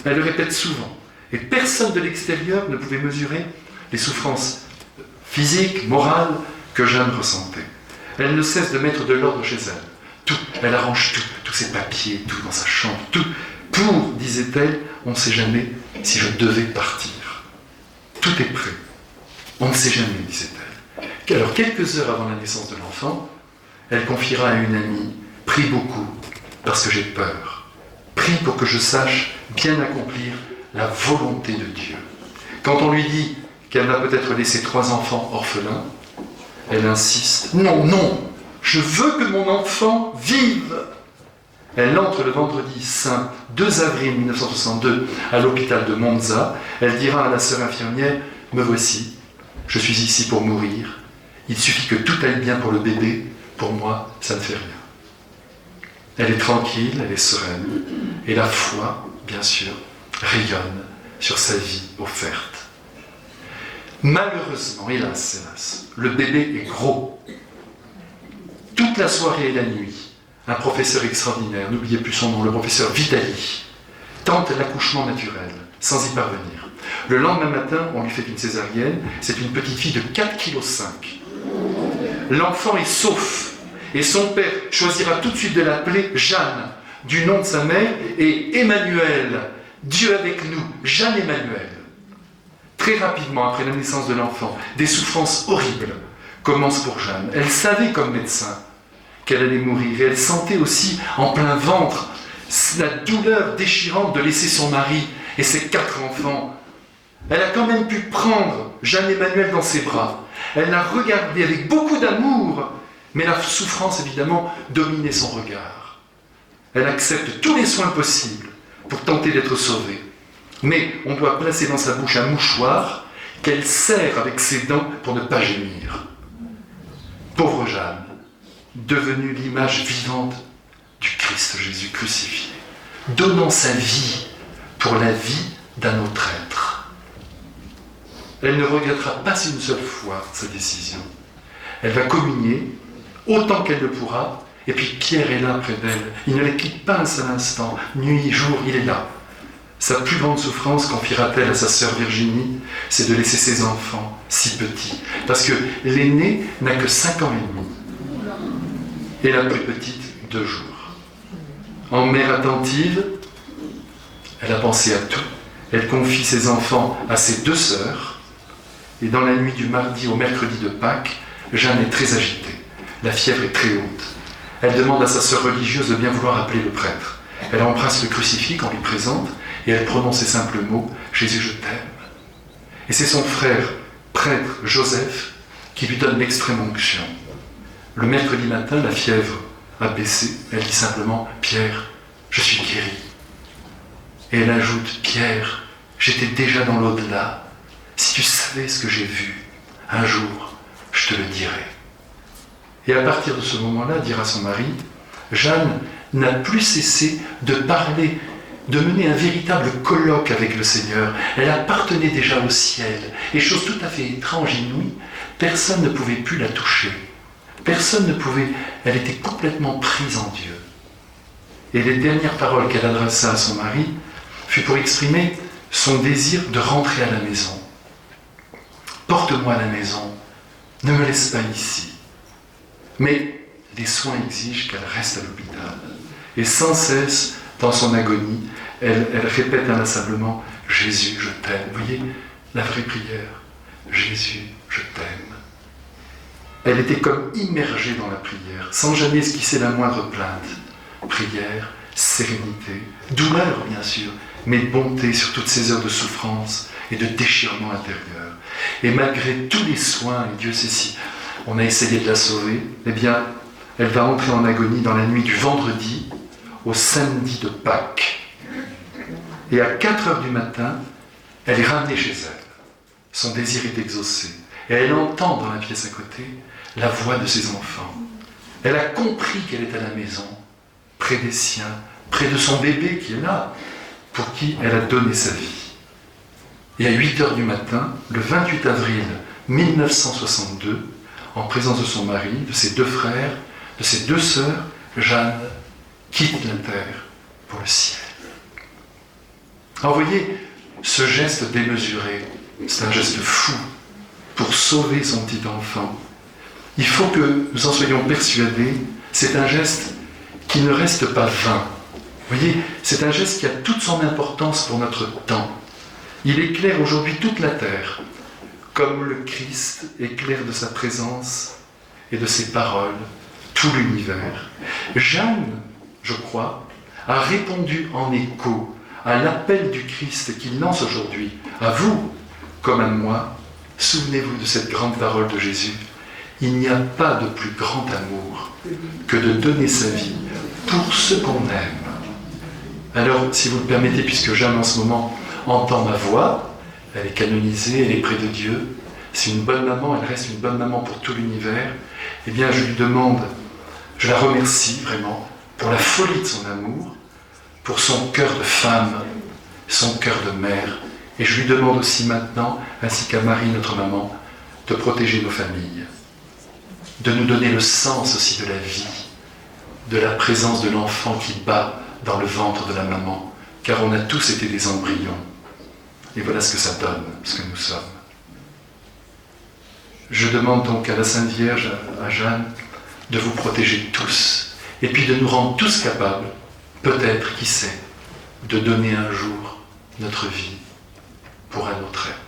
A: Elle le répète souvent. Et personne de l'extérieur ne pouvait mesurer les souffrances physiques, morales que Jeanne ressentait. Elle ne cesse de mettre de l'ordre chez elle. Tout, elle arrange tout, tous ses papiers, tout dans sa chambre, tout. Pour, disait-elle, on ne sait jamais si je devais partir. Tout est prêt. On ne sait jamais, disait-elle. Alors, quelques heures avant la naissance de l'enfant, elle confiera à une amie, « Prie beaucoup, parce que j'ai peur. Prie pour que je sache bien accomplir la volonté de Dieu. » Quand on lui dit qu'elle va peut-être laisser 3 enfants orphelins, elle insiste, « Non, non, je veux que mon enfant vive. » Elle entre le vendredi saint 2 avril 1962 à l'hôpital de Monza. Elle dira à la sœur infirmière, « Me voici, je suis ici pour mourir. Il suffit que tout aille bien pour le bébé. Pour moi, ça ne fait rien. » Elle est tranquille, elle est sereine. Et la foi, bien sûr, rayonne sur sa vie offerte. Malheureusement, hélas, le bébé est gros. Toute la soirée et la nuit, un professeur extraordinaire, n'oubliez plus son nom, le professeur Vitali, tente l'accouchement naturel, sans y parvenir. Le lendemain matin, on lui fait une césarienne, c'est une petite fille de 4,5 kg. L'enfant est sauf, et son père choisira tout de suite de l'appeler Jeanne, du nom de sa mère, et Emmanuel, Dieu avec nous, Jeanne Emmanuel. Très rapidement, après la naissance de l'enfant, des souffrances horribles commencent pour Jeanne. Elle savait comme médecin qu'elle allait mourir, et elle sentait aussi en plein ventre la douleur déchirante de laisser son mari et ses 4 enfants. Elle a quand même pu prendre Jeanne Emmanuel dans ses bras. Elle l'a regardée avec beaucoup d'amour, mais la souffrance, évidemment, dominait son regard. Elle accepte tous les soins possibles pour tenter d'être sauvée. Mais on doit placer dans sa bouche un mouchoir qu'elle serre avec ses dents pour ne pas gémir. Pauvre Jeanne, devenue l'image vivante du Christ Jésus crucifié, donnant sa vie pour la vie d'un autre être. Elle ne regrettera pas une seule fois sa décision. Elle va communier autant qu'elle le pourra, et puis Pierre est là près d'elle. Il ne la quitte pas un seul instant, nuit, jour, il est là. Sa plus grande souffrance, confiera-t-elle à sa sœur Virginie, c'est de laisser ses enfants si petits. Parce que l'aîné n'a que 5 ans et demi, et la plus petite 2 jours. En mère attentive, elle a pensé à tout. Elle confie ses enfants à ses 2 sœurs, et dans la nuit du mardi au mercredi de Pâques, Jeanne est très agitée. La fièvre est très haute. Elle demande à sa sœur religieuse de bien vouloir appeler le prêtre. Elle embrasse le crucifix qu'on lui présente et elle prononce ces simples mots « Jésus, je t'aime ». Et c'est son frère, prêtre Joseph, qui lui donne l'extrême onction. Le mercredi matin, la fièvre a baissé. Elle dit simplement « Pierre, je suis guérie ». Et elle ajoute « Pierre, j'étais déjà dans l'au-delà. Si tu savais ce que j'ai vu, un jour, je te le dirai ». Et à partir de ce moment-là, dira son mari, Jeanne n'a plus cessé de parler, de mener un véritable colloque avec le Seigneur. Elle appartenait déjà au ciel. Et chose tout à fait étrange, inouïe, personne ne pouvait plus la toucher. Personne ne pouvait... Elle était complètement prise en Dieu. Et les dernières paroles qu'elle adressa à son mari fut pour exprimer son désir de rentrer à la maison. « Porte-moi à la maison, ne me laisse pas ici. » Mais les soins exigent qu'elle reste à l'hôpital. Et sans cesse, dans son agonie, elle répète inlassablement « Jésus, je t'aime ». Vous voyez, la vraie prière. « Jésus, je t'aime ». Elle était comme immergée dans la prière, sans jamais esquisser la moindre plainte. Prière, sérénité, douleur bien sûr, mais bonté sur toutes ces heures de souffrance et de déchirement intérieur. Et malgré tous les soins, et Dieu sait si on a essayé de la sauver, eh bien, elle va entrer en agonie dans la nuit du vendredi au samedi de Pâques. Et à 4 heures du matin, elle est ramenée chez elle. Son désir est exaucé. Et elle entend dans la pièce à côté la voix de ses enfants. Elle a compris qu'elle est à la maison, près des siens, près de son bébé qui est là, pour qui elle a donné sa vie. Et à 8 heures du matin, le 28 avril 1962, en présence de son mari, de ses 2 frères, de ses 2 sœurs, Jeanne quitte la terre pour le ciel. Alors vous voyez, ce geste démesuré, c'est un geste fou pour sauver son petit enfant. Il faut que nous en soyons persuadés, c'est un geste qui ne reste pas vain. Vous voyez, c'est un geste qui a toute son importance pour notre temps. Il éclaire aujourd'hui toute la terre, comme le Christ éclaire de sa présence et de ses paroles tout l'univers. Jeanne, je crois, a répondu en écho à l'appel du Christ qu'il lance aujourd'hui, à vous comme à moi. Souvenez-vous de cette grande parole de Jésus. Il n'y a pas de plus grand amour que de donner sa vie pour ce qu'on aime. Alors, si vous le permettez, puisque Jeanne en ce moment entend ma voix, elle est canonisée, elle est près de Dieu, c'est une bonne maman, elle reste une bonne maman pour tout l'univers, eh bien je lui demande, je la remercie vraiment pour la folie de son amour, pour son cœur de femme, son cœur de mère, et je lui demande aussi maintenant, ainsi qu'à Marie, notre maman, de protéger nos familles, de nous donner le sens aussi de la vie, de la présence de l'enfant qui bat dans le ventre de la maman, car on a tous été des embryons. Et voilà ce que ça donne, ce que nous sommes. Je demande donc à la Sainte Vierge, à Jeanne, de vous protéger tous, et puis de nous rendre tous capables, peut-être, qui sait, de donner un jour notre vie pour un autre être.